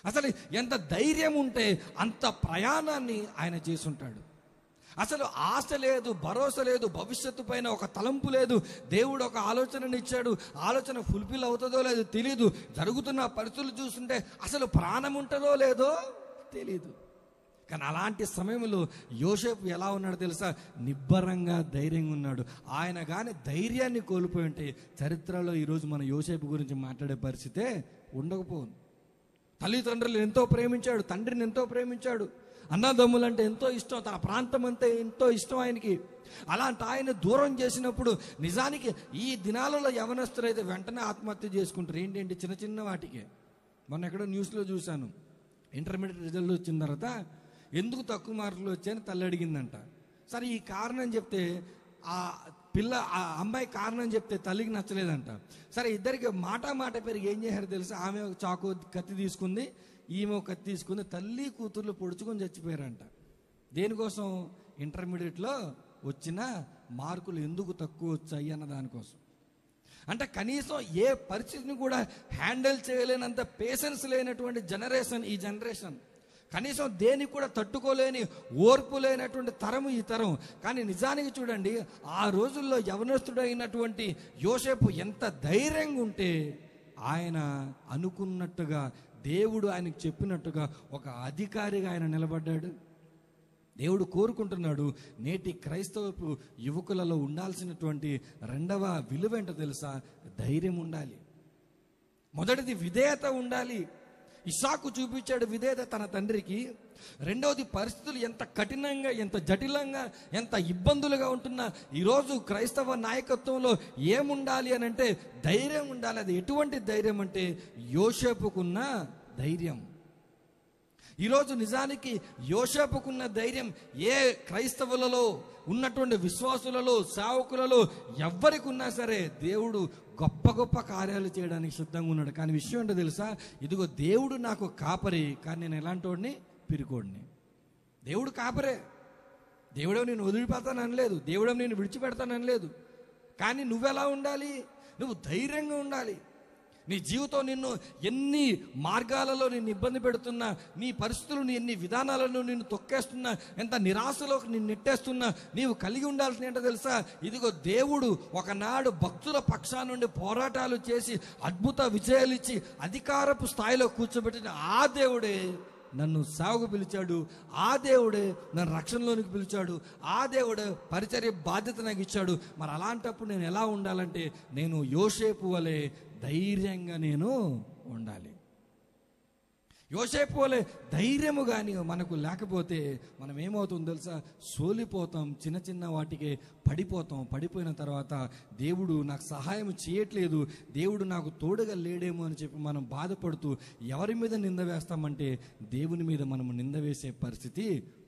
అసలు ఎంత ధైర్యం ఉంటే అంత ప్రయాణాన్ని ఆయన చేసుంటాడు? అసలు ఆశ లేదు, భరోసా లేదు, భవిష్యత్తు పైన ఒక తలంపు లేదు. దేవుడు ఒక ఆలోచననిచ్చాడు, ఆలోచన ఫుల్ఫిల్ అవుతుందో లేదో తెలియదు. జరుగుతున్న పరిస్థితులు చూస్తుంటే అసలు ప్రాణం ఉంటుందో లేదో తెలియదు. కానీ అలాంటి సమయంలో యోసేపు ఎలా ఉన్నాడో తెలుసా? నిబ్బరంగా ధైర్యంగా ఉన్నాడు. ఆయన కానీ ధైర్యాన్ని కోల్పోయి ఉంటే చరిత్రలో ఈరోజు మన యోసేపు గురించి మాట్లాడే పరిస్థితే ఉండకపోను. తల్లిదండ్రులు ఎంతో ప్రేమించాడు, తండ్రిని ఎంతో ప్రేమించాడు, అన్నదమ్ములంటే ఎంతో ఇష్టం, తన ప్రాంతం అంతే ఎంతో ఇష్టం ఆయనకి. అలాంటి ఆయన దూరం చేసినప్పుడు నిజానికి ఈ దినాలలో యవనస్తులైతే వెంటనే ఆత్మహత్య చేసుకుంటారు. ఏంటంటే చిన్న చిన్న వాటికే. మొన్న ఎక్కడో న్యూస్లో చూశాను, ఇంటర్మీడియట్ రిజల్ట్ వచ్చిన తర్వాత ఎందుకు తక్కువ మార్కులు వచ్చాయని తల్లి అడిగిందంట. సరే ఈ కారణం చెప్తే ఆ అమ్మాయి కారణం చెప్తే తల్లికి నచ్చలేదంట. సరే ఇద్దరికి మాట పెరిగి ఏం చేశారు తెలుసా? ఆమె ఒక చాకు కత్తి తీసుకుంది, ఈమె ఒక కత్తి తీసుకుంది. తల్లి కూతుర్లు పొడుచుకొని చచ్చిపోయారంట. దేనికోసం? ఇంటర్మీడియట్లో వచ్చిన మార్కులు ఎందుకు తక్కువ వచ్చాయి అన్న దానికోసం. అంటే కనీసం ఏ పరిస్థితిని కూడా హ్యాండిల్ చేయలేనంత పేషెన్స్ లేనటువంటి జనరేషన్ ఈ జనరేషన్. కనీసం దేనికి కూడా తట్టుకోలేని ఓర్పు లేనటువంటి తరం ఈ తరం. కానీ నిజానికి చూడండి, ఆ రోజుల్లో యవనస్తుడైనటువంటి యోసేపు ఎంత ధైర్యంగా ఉంటే ఆయన అనుకున్నట్టుగా, దేవుడు ఆయనకు చెప్పినట్టుగా ఒక అధికారిగా ఆయన నిలబడ్డాడు. దేవుడు కోరుకుంటున్నాడు నేటి క్రైస్తవపు యువకులలో ఉండాల్సినటువంటి రెండవ విలువ ఏంటో తెలుసా? ధైర్యం ఉండాలి. మొదటిది విధేయత ఉండాలి. ఇస్సాకు చూపించాడు విధేయత తన తండ్రికి. రెండవది పరిస్థితులు ఎంత కఠినంగా, ఎంత జటిలంగా, ఎంత ఇబ్బందులుగా ఉంటున్నా ఈరోజు క్రైస్తవ నాయకత్వంలో ఏముండాలి అని అంటే ధైర్యం ఉండాలి. అది ఎటువంటి ధైర్యం అంటే యోసేపుకున్న ధైర్యం. ఈరోజు నిజానికి యోసేపుకున్న ధైర్యం ఏ క్రైస్తవులలో ఉన్నటువంటి విశ్వాసులలో, సేవకులలో ఎవ్వరికి ఉన్నా సరే దేవుడు గొప్ప గొప్ప కార్యాలు చేయడానికి సిద్ధంగా ఉన్నాడు. కానీ విషయం ఏంటో తెలుసా? ఇదిగో దేవుడు నాకు కాపరి, కానీ నేను ఎలాంటి వాడిని? పిరికోడిని. దేవుడు కాపరే. దేవుడే నేను వదిలిపెడతానని లేదు, దేవుడే నేను విడిచిపెడతానని లేదు. కానీ నువ్వెలా ఉండాలి? నువ్వు ధైర్యంగా ఉండాలి. నీ జీవితం నిన్ను ఎన్ని మార్గాలలో నిన్ను ఇబ్బంది పెడుతున్నా, నీ పరిస్థితులు ఎన్ని విధానాలను నిన్ను తొక్కేస్తున్నా, ఎంత నిరాశలోకి నిన్ను నెట్టేస్తున్నా, నీవు కలిగి ఉండాల్సిన ఏంటో తెలుసా? ఇదిగో దేవుడు ఒకనాడు భక్తుల పక్షాన నుండి పోరాటాలు చేసి అద్భుత విజయాలు ఇచ్చి అధికారపు స్థాయిలో కూర్చోబెట్టిన ఆ దేవుడే నన్ను సేవకు పిలిచాడు, ఆ దేవుడే నన్ను రక్షణలోనికి పిలిచాడు, ఆ దేవుడే పరిచర్య బాధ్యత నాకు ఇచ్చాడు. మరి అలాంటప్పుడు నేను ఎలా ఉండాలంటే, నేను యోసేపు వలె ధైర్యంగా నేను ఉండాలి. యోసేపు వలె ధైర్యము కానీ మనకు లేకపోతే మనం ఏమవుతుందో తెలుసా? సోలిపోతాం, చిన్న చిన్న వాటికే పడిపోతాం. పడిపోయిన తర్వాత దేవుడు నాకు సహాయం చేయట్లేదు, దేవుడు నాకు తోడుగా లేడేమో అని చెప్పి మనం బాధపడుతూ ఎవరి మీద నింద వేస్తామంటే దేవుని మీద మనం నింద వేసే పరిస్థితి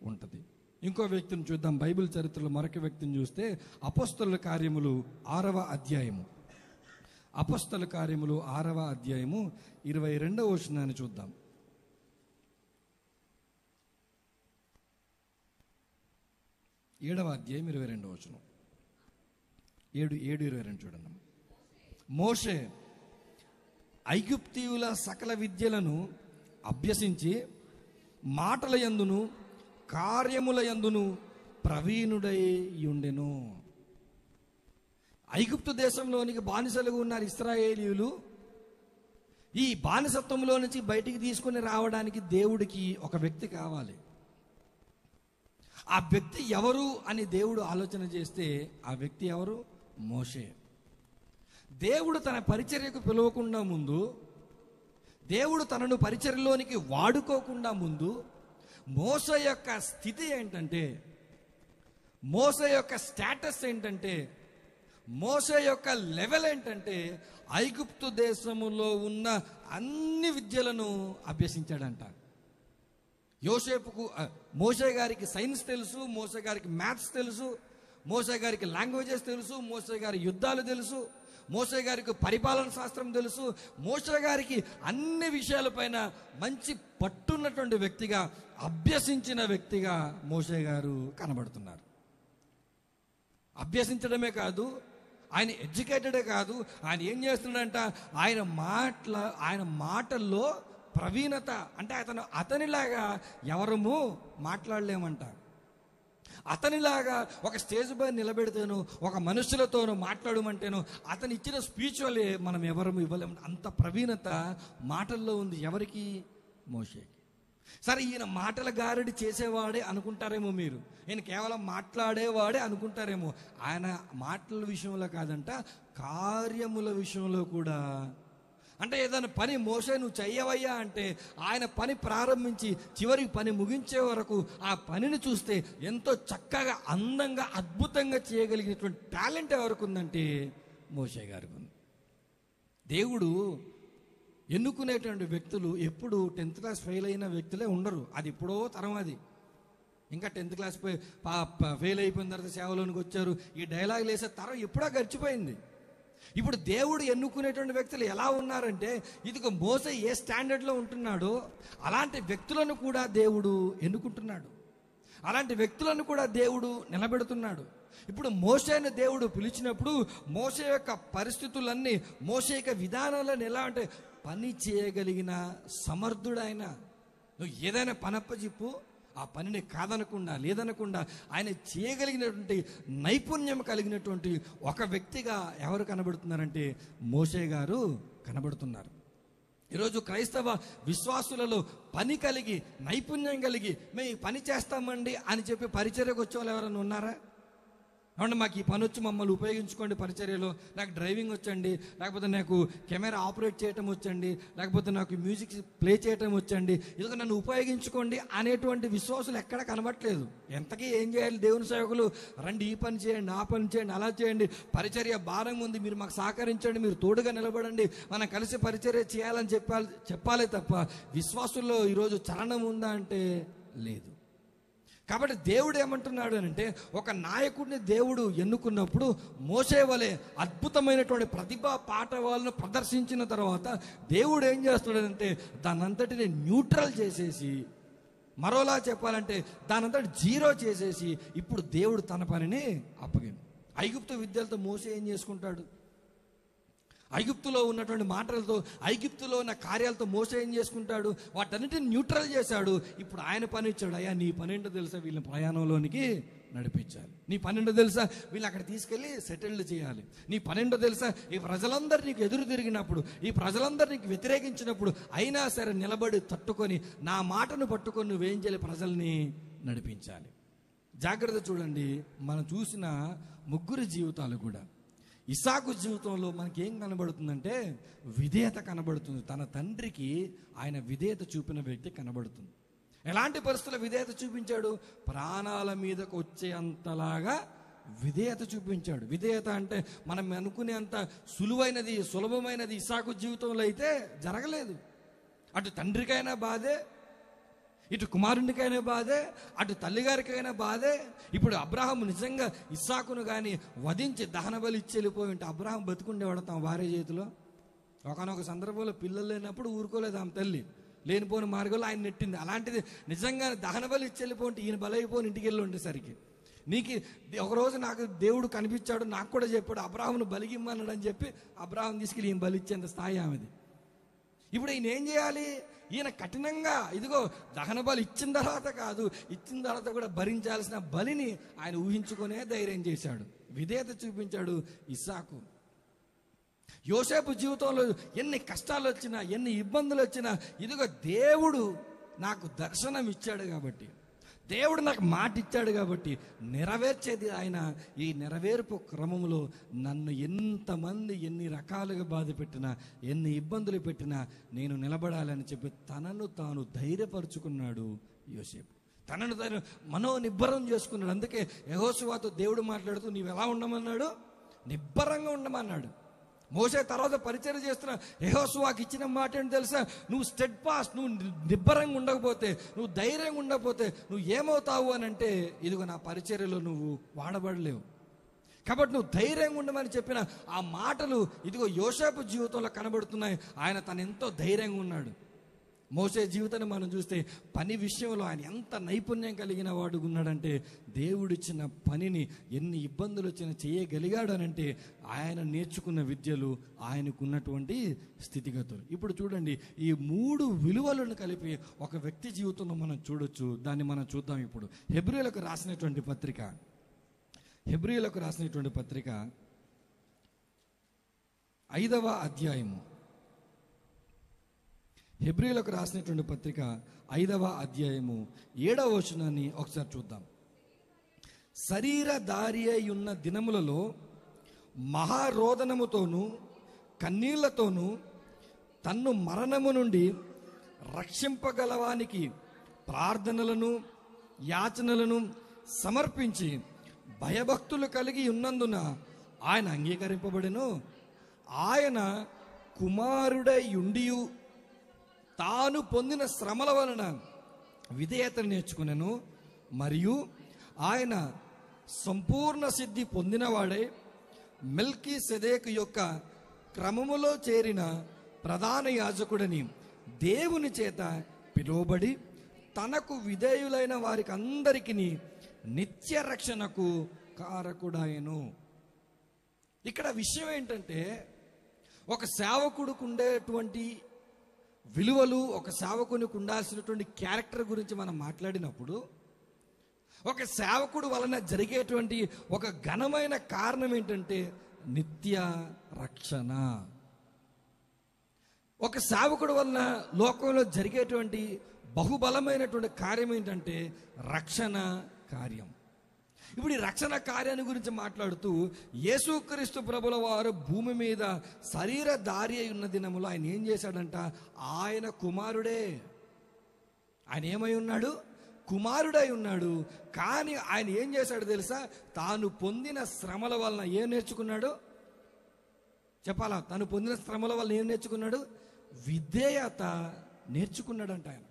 ఉంటుంది. ఇంకో వ్యక్తిని చూద్దాం. బైబిల్ చరిత్రలో మరొక వ్యక్తిని చూస్తే అపోస్తలుల కార్యములు 6వ అధ్యాయము, అపోస్తలుల కార్యములు 6వ అధ్యాయము 22వ వచనాన్ని చూద్దాం. 7వ అధ్యాయం 22వ వచనం. 7:22 చూడండి. మోషే ఐగుప్తీయుల సకల విద్యలను అభ్యసించి మాటల యందును కార్యముల యందును ప్రవీణుడై ఉండెను. ఐగుప్తు దేశంలోనికి బానిసలుగా ఉన్నారు ఇశ్రాయేలీయులు. ఈ బానిసత్వంలో నుంచి బయటికి తీసుకుని రావడానికి దేవుడికి ఒక వ్యక్తి కావాలి. ఆ వ్యక్తి ఎవరు అని దేవుడు ఆలోచన చేస్తే ఆ వ్యక్తి ఎవరు? మోషే. దేవుడు తన పరిచర్యకు పిలవకుండా ముందు, దేవుడు తనను పరిచర్యలోనికి వాడుకోకుండా ముందు మోషే యొక్క స్థితి ఏంటంటే, మోషే యొక్క స్టేటస్ ఏంటంటే, మోషే యొక్క లెవెల్ ఏంటంటే, ఐగుప్తు దేశములో ఉన్న అన్ని విద్యలను అభ్యసించాడంట. యోసేపుకు మోషే గారికి సైన్స్ తెలుసు, మోషే గారికి మ్యాథ్స్ తెలుసు, మోషే గారికి లాంగ్వేజెస్ తెలుసు, మోషే గారి యుద్ధాలు తెలుసు, మోషే గారికి పరిపాలన శాస్త్రం తెలుసు. మోషే గారికి అన్ని విషయాలపైన మంచి పట్టున్నటువంటి వ్యక్తిగా, అభ్యసించిన వ్యక్తిగా మోషే గారు కనబడుతున్నారు. అభ్యసించడమే కాదు, ఆయన ఎడ్యుకేటెడే కాదు, ఆయన ఏం చేస్తున్నాడంట, ఆయన మాటల్లో ప్రవీణత. అంటే అతనిలాగా ఎవరము మాట్లాడలేమంట. అతనిలాగా ఒక స్టేజ్ పై నిలబెడితేను, ఒక మనుషులతోనూ మాట్లాడమంటేను అతను ఇచ్చిన స్పీచ్ వల్లే మనం ఎవరము ఇవ్వలేము. అంత ప్రవీణత మాటల్లో ఉంది. ఎవరికి? మోషేకి. సరే, ఈయన మాటల గారడి చేసేవాడే అనుకుంటారేమో మీరు, ఈయన కేవలం మాట్లాడేవాడే అనుకుంటారేమో. ఆయన మాటల విషయంలో కాదంట, కార్యముల విషయంలో కూడా. అంటే ఏదైనా పని మోషే నువ్వు చెయ్యవయ్యా అంటే ఆయన పని ప్రారంభించి చివరికి పని ముగించే వరకు ఆ పనిని చూస్తే ఎంతో చక్కగా, అందంగా, అద్భుతంగా చేయగలిగినటువంటి టాలెంట్ ఎవరికి ఉందంటే మోషే గారికి ఉంది. దేవుడు ఎన్నుకునేటువంటి వ్యక్తులు ఎప్పుడు 10th క్లాస్ ఫెయిల్ అయిన వ్యక్తులే ఉండరు. అది ఎప్పుడో తరం. అది ఇంకా 10th క్లాస్ ఫెయిల్ అయిపోయిన తర్వాత సేవలోనికి వచ్చారు, ఈ డైలాగులు వేసే తరం ఎప్పుడో గడిచిపోయింది. ఇప్పుడు దేవుడు ఎన్నుకునేటువంటి వ్యక్తులు ఎలా ఉన్నారంటే, ఇదిగో మోషే ఏ స్టాండర్డ్లో ఉంటున్నాడో అలాంటి వ్యక్తులను కూడా దేవుడు ఎన్నుకుంటున్నాడు, అలాంటి వ్యక్తులను కూడా దేవుడు నిలబెడుతున్నాడు. ఇప్పుడు మోషేను దేవుడు పిలిచినప్పుడు మోషే యొక్క పరిస్థితులన్నీ, మోషే యొక్క విధానాలను ఎలా అంటే పని చేయగలిగిన సమర్థుడైన. నువ్వు ఏదైనా పనప్పజిప్పు, ఆ పనిని కాదనకుండా, లేదనకుండా ఆయన చేయగలిగినటువంటి నైపుణ్యం కలిగినటువంటి ఒక వ్యక్తిగా ఎవరు కనబడుతున్నారంటే మోషే గారు కనబడుతున్నారు. ఈరోజు క్రైస్తవ విశ్వాసులలో పని కలిగి, నైపుణ్యం కలిగి మేము ఈ పని చేస్తామండి అని చెప్పి పరిచర్యకు వచ్చే వాళ్ళు ఎవరైనా ఉన్నారా? అవును, మాకు ఈ పని వచ్చి మమ్మల్ని ఉపయోగించుకోండి పరిచర్యలో, నాకు డ్రైవింగ్ వచ్చండి, లేకపోతే నాకు కెమెరా ఆపరేట్ చేయటం వచ్చండి, లేకపోతే నాకు మ్యూజిక్ ప్లే చేయటం వచ్చండి, ఇదిగో నన్ను ఉపయోగించుకోండి అనేటువంటి విశ్వాసులు ఎక్కడ కనబట్లేదు. ఎంతకీ ఏం చేయాలి? దేవుని సేవకులు రండి, ఈ పని చేయండి, ఆ పని చేయండి, అలా చేయండి, పరిచర్య భారం ఉంది, మీరు మాకు సహకరించండి, మీరు తోడుగా నిలబడండి, మనం కలిసి పరిచర్య చేయాలని చెప్పాలే తప్ప విశ్వాసుల్లో ఈరోజు చలనం ఉందా అంటే లేదు. కాబట్టి దేవుడు ఏమంటున్నాడు అంటే, ఒక నాయకుడిని దేవుడు ఎన్నుకున్నప్పుడు మోషే వలె అద్భుతమైనటువంటి ప్రతిభా పాఠవాలను ప్రదర్శించిన తర్వాత దేవుడు ఏం చేస్తాడంటే దానంతటిని న్యూట్రల్ చేసేసి, మరోలా చెప్పాలంటే దానంతటి జీరో చేసేసి ఇప్పుడు దేవుడు తన పనిని అప్పగింది. ఐగుప్తు విద్యలతో మోషే ఏం చేసుకుంటాడు? ఐగుప్తులో ఉన్నటువంటి మాటలతో, ఐగుప్తులో ఉన్న కార్యాలతో మోసే ఏం చేసుకుంటాడు, వాటన్నిటిని న్యూట్రల్ చేశాడు. ఇప్పుడు ఆయన పని ఇచ్చాడు. అయ్యా నీ పని ఏంటో తెలుసా, వీళ్ళని ప్రయాణంలోనికి నడిపించాలి. నీ పని ఏంటో తెలుసా, వీళ్ళు అక్కడ తీసుకెళ్ళి సెటిల్డ్ చేయాలి. నీ పని ఏంటో తెలుసా, ఈ ప్రజలందరూ నీకు ఎదురు తిరిగినప్పుడు, ఈ ప్రజలందరూ నీకు వ్యతిరేకించినప్పుడు అయినా సరే నిలబడి తట్టుకొని నా మాటను పట్టుకొని నువ్వేం చేయాలి, ప్రజల్ని నడిపించాలి. జాగ్రత్త చూడండి, మనం చూసిన ముగ్గురు జీవితాలు కూడా, ఇస్సాకు జీవితంలో మనకి ఏం కనబడుతుందంటే విధేయత కనబడుతుంది. తన తండ్రికి ఆయన విధేయత చూపిన వ్యక్తి కనబడుతుంది. ఎలాంటి పరిస్థితుల్లో విధేయత చూపించాడు, ప్రాణాల మీదకు వచ్చే అంతలాగా విధేయత చూపించాడు. విధేయత అంటే మనం అనుకునేంత సులువైనది, సులభమైనది ఇస్సాకు జీవితంలో అయితే జరగలేదు. అటు తండ్రికైనా బాధే, ఇటు కుమారునికైనా బాధే, అటు తల్లిగారికైనా బాధే. ఇప్పుడు అబ్రహాం నిజంగా ఇస్సాకును కానీ వధించి దహన బలి ఇచ్చి వెళ్ళిపోయి ఉంటే అబ్రహాం బతుకుండేవాడు తమ భార్య చేతిలో. ఒకనొక సందర్భంలో పిల్లలు లేనప్పుడు ఊరుకోలేదు ఆమె తల్లి, లేనిపోయిన మార్గంలో ఆయన నెట్టింది. అలాంటిది నిజంగా దహన బలి ఇచ్చి వెళ్ళిపోయింటే ఈయన బలైపోయిన ఇంటికి వెళ్ళి ఉండేసరికి నీకు ఒకరోజు నాకు దేవుడు కనిపించాడు, నాకు కూడా చెప్పాడు అబ్రహామును బలిగిమ్మన్నాడు అని చెప్పి అబ్రహాం తీసుకెళ్ళి ఈయన బలి ఇచ్చేంత స్థాయి ఆమెది. ఇప్పుడు ఈయన ఏం చేయాలి, ఈయన కఠినంగా ఇదిగో దహన బలి ఇచ్చిన తర్వాత కాదు, ఇచ్చిన తర్వాత కూడా భరించాల్సిన బలిని ఆయన ఊహించుకునే ధైర్యం చేశాడు, విధేయత చూపించాడు ఇస్సాకు. యోసేపు జీవితంలో ఎన్ని కష్టాలు వచ్చినా, ఎన్ని ఇబ్బందులు వచ్చినా, ఇదిగో దేవుడు నాకు దర్శనం ఇచ్చాడు కాబట్టి, దేవుడు నాకు మాట ఇచ్చాడు కాబట్టి నెరవేర్చేది ఆయన. ఈ నెరవేర్పు క్రమంలో నన్ను ఎంతమంది ఎన్ని రకాలుగా బాధ పెట్టినా, ఎన్ని ఇబ్బందులు పెట్టినా నేను నిలబడాలని చెప్పి తనను తాను ధైర్యపరుచుకున్నాడు యోసేపు. తనను తాను మనోనిబ్బరం చేసుకున్నాడు. అందుకే యెహోషువతో దేవుడు మాట్లాడుతూ నీవు ఎలా ఉండమన్నాడు, నిబ్బరంగా ఉండమన్నాడు. మోసే తర్వాత పరిచయం చేస్తున్న యెహోషువకి ఇచ్చిన మాట ఏంటి తెలుసా, నువ్వు స్టెడ్ ఫాస్ట్, నువ్వు నిబ్బరంగా ఉండకపోతే, నువ్వు ధైర్యంగా ఉండకపోతే నువ్వు ఏమవుతావు అని అంటే ఇదిగో నా పరిచర్యలో నువ్వు వాడబడలేవు. కాబట్టి నువ్వు ధైర్యంగా ఉండమని చెప్పిన ఆ మాటలు ఇదిగో యోసేపు జీవితంలో కనబడుతున్నాయి. ఆయన తను ఎంతో ధైర్యంగా ఉన్నాడు. మోసే జీవితాన్ని మనం చూస్తే పని విషయంలో ఆయన ఎంత నైపుణ్యం కలిగిన వాడు ఉన్నాడంటే, దేవుడిచ్చిన పనిని ఎన్ని ఇబ్బందులు వచ్చినా చేయగలిగాడు అనంటే ఆయన నేర్చుకున్న విద్యలు, ఆయనకున్నటువంటి స్థితిగతులు. ఇప్పుడు చూడండి, ఈ 3 విలువలను కలిపి ఒక వ్యక్తి జీవితంలో మనం చూడొచ్చు. దాన్ని మనం చూద్దాం. ఇప్పుడు హెబ్రీయులకు రాసినటువంటి పత్రిక 5వ అధ్యాయము, హెబ్రీయులకు రాసినటువంటి పత్రిక 5వ అధ్యాయము 7వ వచనాన్ని ఒకసారి చూద్దాం. శరీరధారి అయి ఉన్న దినములలో మహారోదనముతోనూ కన్నీళ్లతోనూ తన్ను మరణము నుండి రక్షింపగలవానికి ప్రార్థనలను యాచనలను సమర్పించి భయభక్తులు కలిగి ఉన్నందున ఆయన అంగీకరింపబడెను. ఆయన కుమారుడై ఉండియు తాను పొందిన శ్రమల వలన విధేయతను నేర్చుకునేను. మరియు ఆయన సంపూర్ణ సిద్ధి పొందినవాడై మెల్కీసెదెకు యొక్క క్రమములో చేరిన ప్రధాన యాజకుడని దేవుని చేత పిలువబడి తనకు విధేయులైన వారికి అందరికీ నిత్య రక్షణకు కారకుడాయను. ఇక్కడ విషయం ఏంటంటే, ఒక సేవకుడికి ఉండేటువంటి విలువలు, ఒక సేవకునికి ఉండాల్సినటువంటి క్యారెక్టర్ గురించి మనం మాట్లాడినప్పుడు, ఒక సేవకుడు వలన జరిగేటువంటి ఒక ఘనమైన కారణం ఏంటంటే నిత్య రక్షణ. ఒక సేవకుడు వలన లోకంలో జరిగేటువంటి బహుబలమైనటువంటి కార్యం ఏంటంటే రక్షణ కార్యం. ఇప్పుడు ఈ రక్షణ కార్యాన్ని గురించి మాట్లాడుతూ యేసుక్రీస్తు ప్రభుల వారు భూమి మీద శరీరధారి అయి ఉన్న దినములో ఆయన ఏం చేశాడంట, ఆయన కుమారుడే. ఆయన ఏమై ఉన్నాడు, కుమారుడై ఉన్నాడు. కానీ ఆయన ఏం చేశాడు తెలుసా, తాను పొందిన శ్రమల వలన ఏం నేర్చుకున్నాడు చెప్పాలా, తను పొందిన శ్రమల వలన ఏం నేర్చుకున్నాడు, విధేయత నేర్చుకున్నాడంట. ఆయన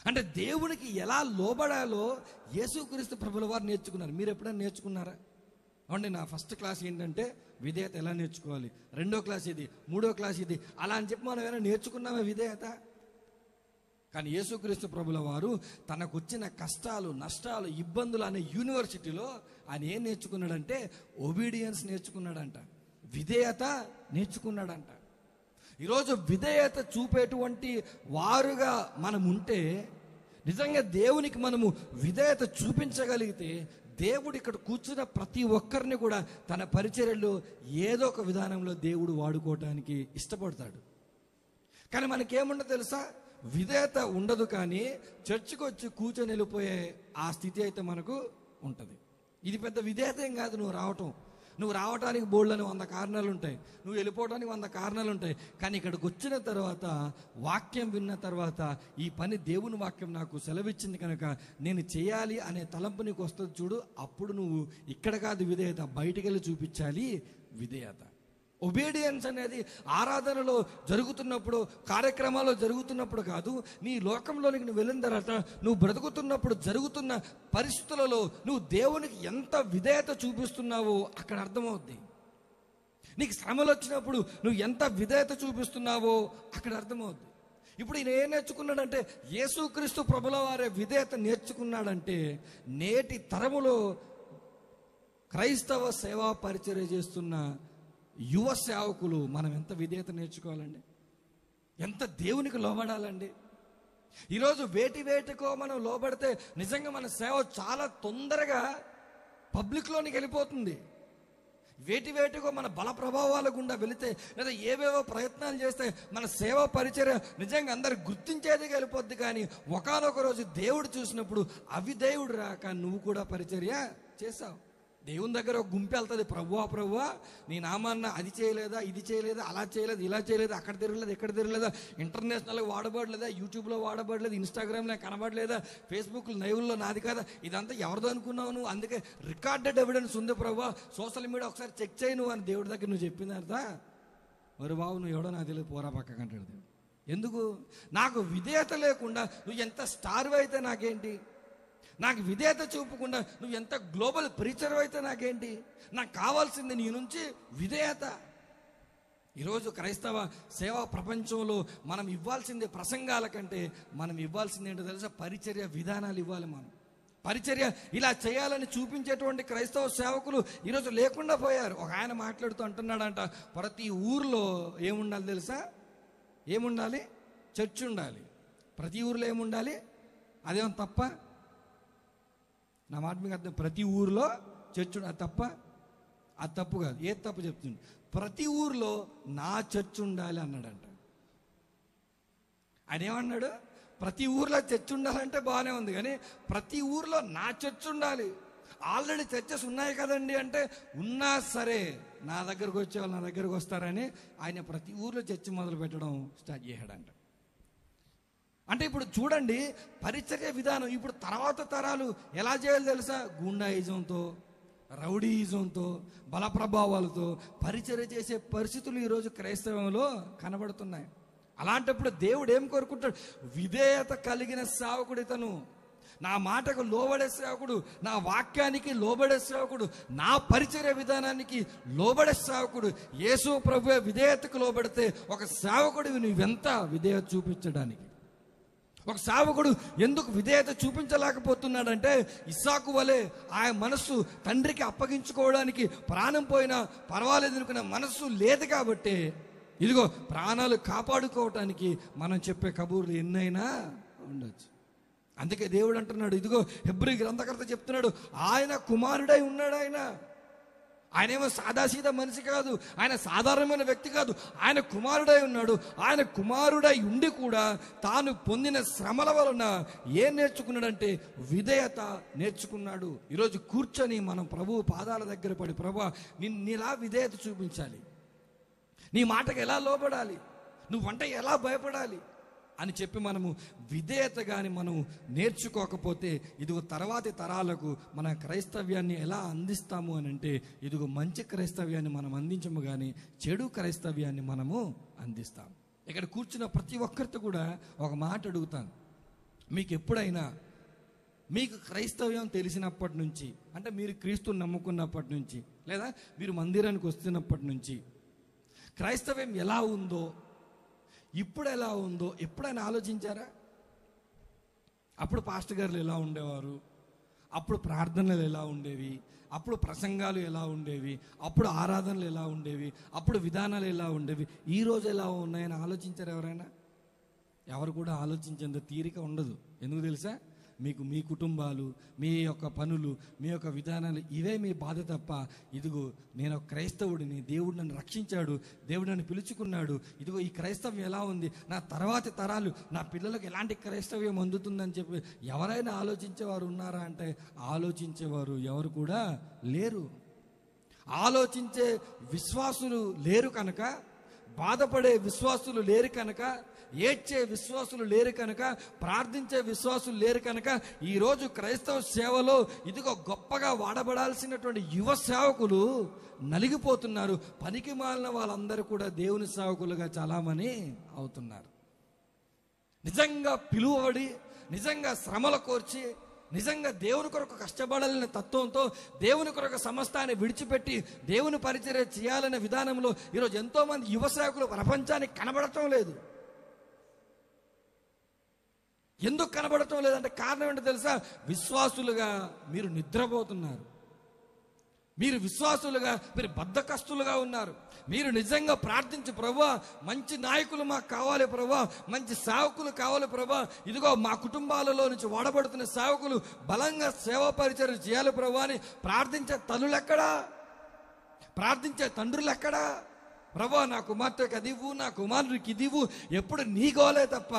అంటే దేవునికి ఎలా లోబడాలో యేసుక్రీస్తు ప్రభుల వారు నేర్చుకున్నారు. మీరు ఎప్పుడైనా నేర్చుకున్నారా? అవునండి, నా ఫస్ట్ క్లాస్ ఏంటంటే విధేయత ఎలా నేర్చుకోవాలి, 2వ క్లాస్ ఇది, 3వ క్లాస్ ఇది, అలా అని చెప్పి మనం ఏమైనా నేర్చుకున్నామా విధేయత? కానీ యేసుక్రీస్తు ప్రభుల వారు తనకు వచ్చిన కష్టాలు, నష్టాలు, ఇబ్బందులు అనే యూనివర్సిటీలో ఆయన ఏం నేర్చుకున్నాడంటే ఒబీడియన్స్ నేర్చుకున్నాడంట, విధేయత నేర్చుకున్నాడంట. ఈరోజు విధేయత చూపేటువంటి వారుగా మనం ఉంటే, నిజంగా దేవునికి మనము విధేయత చూపించగలిగితే, దేవుడు ఇక్కడ కూర్చున్న ప్రతి ఒక్కరిని కూడా తన పరిచర్యలో ఏదో ఒక విధానంలో దేవుడు వాడుకోవటానికి ఇష్టపడతాడు. కానీ మనకేముండదు తెలుసా? విధేయత ఉండదు, కానీ చర్చికి వచ్చి కూర్చొని వెళ్ళిపోయే ఆ స్థితి అయితే మనకు ఉంటుంది. ఇది పెద్ద విధేయత ఏం కాదు. నువ్వు రావడానికి బోల్డని 100 కారణాలు ఉంటాయి, నువ్వు వెళ్ళిపోవడానికి 100 కారణాలు ఉంటాయి. కానీ ఇక్కడికి వచ్చిన తర్వాత, వాక్యం విన్న తర్వాత, ఈ పని దేవుని వాక్యం నాకు సెలవిచ్చింది కనుక నేను చేయాలి అనే తలంపు నీకు వస్తుంది చూడు, అప్పుడు నువ్వు ఇక్కడ కాదు విధేయత, బయటికి వెళ్ళి చూపించాలి విధేయత. ఒబీడియన్స్ అనేది ఆరాధనలో జరుగుతున్నప్పుడు, కార్యక్రమాల్లో జరుగుతున్నప్పుడు కాదు, నీ లోకంలోనికి నువ్వు వెళ్ళిన తర్వాత, నువ్వు బ్రతుకుతున్నప్పుడు జరుగుతున్న పరిస్థితులలో నువ్వు దేవునికి ఎంత విధేయత చూపిస్తున్నావో అక్కడ అర్థమవుద్ది. నీకు శ్రమలు వచ్చినప్పుడు నువ్వు ఎంత విధేయత చూపిస్తున్నావో అక్కడ అర్థమవుద్ది. ఇప్పుడు ఈయన ఏం నేర్చుకున్నాడంటే, యేసుక్రీస్తు ప్రభుల వారే విధేయత నేర్చుకున్నాడంటే, నేటి తరములో క్రైస్తవ సేవా పరిచర్య చేస్తున్న యువ సేవకులు మనం ఎంత విధేయత నేర్చుకోవాలండి, ఎంత దేవునికి లోబడాలండి. ఈరోజు వేటికో మనం లోబడితే నిజంగా మన సేవ చాలా తొందరగా పబ్లిక్లోనికి వెళ్ళిపోతుంది. వేటికో మన బల ప్రభావాల గుండా వెళితే, లేదా ఏవేవో ప్రయత్నాలు చేస్తే మన సేవా పరిచర్య నిజంగా అందరు గుర్తించేది వెళ్ళిపోద్ది. కానీ ఒకానొక రోజు దేవుడు చూసినప్పుడు, అవి దేవుడు రాక నువ్వు కూడా పరిచర్య చేసావు. దేవుని దగ్గర ఒక గుంపు వెళ్తుంది, ప్రభువా నీ నామాన్న అది చేయలేదా, ఇది చేయలేదా, అలా చేయలేదు, ఇలా చేయలేదు, అక్కడ తిరగలేదు, ఇక్కడ తిరగలేదా, ఇంటర్నేషనల్గా వాడబడలేదా, యూట్యూబ్లో వాడబడలేదు, ఇన్స్టాగ్రామ్లో కనబడలేదా, ఫేస్బుక్లో లైవ్లో నాది కాదా, ఇదంతా ఎవరిదో అనుకున్నావు నువ్వు, అందుకే రికార్డెడ్ ఎవిడెన్స్ ఉంది ప్రభువా, సోషల్ మీడియా ఒకసారి చెక్ చేయి నువ్వు అని దేవుడి దగ్గర నువ్వు చెప్పింది అర్థా. మరి బాబు నువ్వు ఎవడో నాకు తెలియదు, పోరా పక్కకంటాడు దేవుడు. ఎందుకు? నాకు విధేయత లేకుండా నువ్వు ఎంత స్టార్ అయితే నాకేంటి, నాకు విధేయత చూపకుండా నువ్వు ఎంత గ్లోబల్ ప్రీచర్ అయితే నాకేంటి, నాకు కావాల్సింది నీ నుంచి విధేయత. ఈరోజు క్రైస్తవ సేవా ప్రపంచంలో మనం ఇవ్వాల్సిందే ప్రసంగాల కంటే మనం ఇవ్వాల్సింది ఏంటో తెలుసా? పరిచర్య విధానాలు ఇవ్వాలి. మనం పరిచర్య ఇలా చేయాలని చూపించేటువంటి క్రైస్తవ సేవకులు ఈరోజు లేకుండా పోయారు. ఒక ఆయన మాట్లాడుతూ అంటున్నాడంట, ప్రతి ఊర్లో ఏముండాలి తెలుసా? ఏముండాలి? చర్చ్ ఉండాలి. ప్రతి ఊర్లో ఏముండాలి? అదేమో తప్ప? నా మాట మీకు అర్థం. ప్రతి ఊర్లో చర్చ్ ఉండాలి తప్ప? అది తప్పు కాదు. ఏది తప్పు చెప్తుంది? ప్రతి ఊర్లో నా చర్చ్ ఉండాలి అన్నాడంట. ఆయన ఏమన్నాడు? ప్రతి ఊర్లో చర్చ్ ఉండాలంటే బాగానే ఉంది, కానీ ప్రతి ఊర్లో నా చర్చ్ ఉండాలి. ఆల్రెడీ చర్చెస్ ఉన్నాయి కదండి అంటే, ఉన్నా సరే నా దగ్గరకు వచ్చేవాళ్ళు నా దగ్గరకు వస్తారని ఆయన ప్రతి ఊర్లో చర్చ్ మొదలు పెట్టడం స్టార్ట్ చేశాడంట. అంటే ఇప్పుడు చూడండి పరిచర్య విధానం. ఇప్పుడు తర్వాత తరాలు ఎలా చేయాలి తెలుసా? గుండాయిజంతో, రౌడీయిజంతో, బల ప్రభావాలతో పరిచర్య చేసే పరిస్థితులు ఈరోజు క్రైస్తవంలో కనబడుతున్నాయి. అలాంటప్పుడు దేవుడు ఏం కోరుకుంటాడు? విధేయత కలిగిన సేవకుడు ఇతను, నా మాటకు లోబడే సేవకుడు, నా వాక్యానికి లోబడే సేవకుడు, నా పరిచర్య విధానానికి లోబడే సేవకుడు. యేసు ప్రభువే విధేయతకు లోబడితే ఒక సేవకుడివి నువ్వెంత విధేయత చూపించడానికి. ఒక సేవకుడు ఎందుకు విధేయత చూపించలేకపోతున్నాడంటే, ఇస్సాకు వలె ఆయన మనస్సు తండ్రికి అప్పగించుకోవడానికి ప్రాణం పోయినా పర్వాలేదు అనుకునే మనస్సు లేదు. కాబట్టి ఇదిగో ప్రాణాలు కాపాడుకోవటానికి మనం చెప్పే కబూర్లు ఎన్నైనా ఉండొచ్చు. అందుకే దేవుడు అంటున్నాడు, ఇదిగో హెబ్రీ గ్రంథకర్త చెప్తున్నాడు, ఆయన కుమారుడై ఉన్నాడు. ఆయనేమో సాదాసీదా మనిషి కాదు, ఆయన సాధారణమైన వ్యక్తి కాదు, ఆయన కుమారుడై ఉన్నాడు. ఆయన కుమారుడై ఉండి కూడా తాను పొందిన శ్రమల వలన ఏం నేర్చుకున్నాడంటే విధేయత నేర్చుకున్నాడు. ఈరోజు కూర్చొని మనం ప్రభువు పాదాల దగ్గర పడి, ప్రభువా నిన్నిలా విధేయత చూపించాలి, నీ మాటకు ఎలా లోబడాలి, నువ్వంటే ఎలా భయపడాలి అని చెప్పి మనము విధేయత కానీ మనం నేర్చుకోకపోతే, ఇదిగో తర్వాతి తరాలకు మన క్రైస్తవ్యాన్ని ఎలా అందిస్తాము అని అంటే, ఇదిగో మంచి క్రైస్తవ్యాన్ని మనం అందించము కానీ చెడు క్రైస్తవ్యాన్ని మనము అందిస్తాం. ఇక్కడ కూర్చున్న ప్రతి ఒక్కరితో కూడా ఒక మాట అడుగుతాను, మీకు ఎప్పుడైనా మీకు క్రైస్తవ్యం తెలిసినప్పటి నుంచి, అంటే మీరు క్రీస్తుని నమ్ముకున్నప్పటి నుంచి, లేదా మీరు మందిరానికి వస్తున్నప్పటి నుంచి క్రైస్తవ్యం ఎలా ఉందో, ఇప్పుడు ఎలా ఉందో ఎప్పుడైనా ఆలోచించారా? అప్పుడు పాస్టర్ గారులు ఎలా ఉండేవారు, అప్పుడు ప్రార్థనలు ఎలా ఉండేవి, అప్పుడు ప్రసంగాలు ఎలా ఉండేవి, అప్పుడు ఆరాధనలు ఎలా ఉండేవి, అప్పుడు విధానాలు ఎలా ఉండేవి, ఈరోజు ఎలా ఉన్నాయని ఆలోచించారు ఎవరైనా? ఎవరు కూడా ఆలోచించేంత తీరిక ఉండదు. ఎందుకు తెలుసా? మీకు మీ కుటుంబాలు, మీ యొక్క పనులు, మీ యొక్క విధానాలు, ఇవే మీ బాధ తప్ప, ఇదిగో నేను ఒక క్రైస్తవుడిని, దేవుడు నన్ను రక్షించాడు, దేవుడు నన్ను పిలుచుకున్నాడు, ఇదిగో ఈ క్రైస్తవ్యం ఎలా ఉంది, నా తర్వాతి తరాలు, నా పిల్లలకు ఎలాంటి క్రైస్తవ్యం అందుతుందని చెప్పి ఎవరైనా ఆలోచించేవారు ఉన్నారా అంటే ఆలోచించేవారు ఎవరు కూడా లేరు. ఆలోచించే విశ్వాసులు లేరు కనుక, బాధపడే విశ్వాసులు లేరు కనుక, ఏడ్చే విశ్వాసులు లేరు కనుక, ప్రార్థించే విశ్వాసులు లేరు కనుక, ఈరోజు క్రైస్తవ సేవలో ఇదిగో గొప్పగా వాడబడాల్సినటువంటి యువ సేవకులు నలిగిపోతున్నారు. పనికి మాలిన వాళ్ళందరూ కూడా దేవుని సేవకులుగా చాలామంది అవుతున్నారు. నిజంగా పిలువబడి, నిజంగా శ్రమల కోర్చి, నిజంగా దేవుని కొరకు కష్టపడాలనే తత్వంతో, దేవుని కొరకు సమస్తాన్ని విడిచిపెట్టి దేవుని పరిచర్య చేయాలనే విధానంలో ఈరోజు ఎంతోమంది యువ సేవకులు ప్రపంచానికి కనబడటం లేదు. ఎందుకు కనబడటం లేదంటే కారణం ఏంటో తెలుసా? విశ్వాసులుగా మీరు నిద్రపోతున్నారు. మీరు విశ్వాసులుగా, మీరు బద్ధకస్తులుగా ఉన్నారు. మీరు నిజంగా ప్రార్థించి, ప్రభువా మంచి నాయకులు మాకు కావాలి ప్రభువా, మంచి సేవకులు కావాలి ప్రభువా, ఇదిగో మా కుటుంబాలలో నుంచి వాడబడుతున్న సేవకులు బలంగా సేవా పరిచర్య చేయాలి ప్రభువా అని ప్రార్థించే తల్లులు ఎక్కడా? ప్రార్థించే తండ్రులు ఎక్కడా? ప్రభువా నా కుమార్తెకి అది ఇవ్వు, నా కుమారుడికి ఇది ఇవ్వు. ఎప్పుడు నీ గోలే తప్ప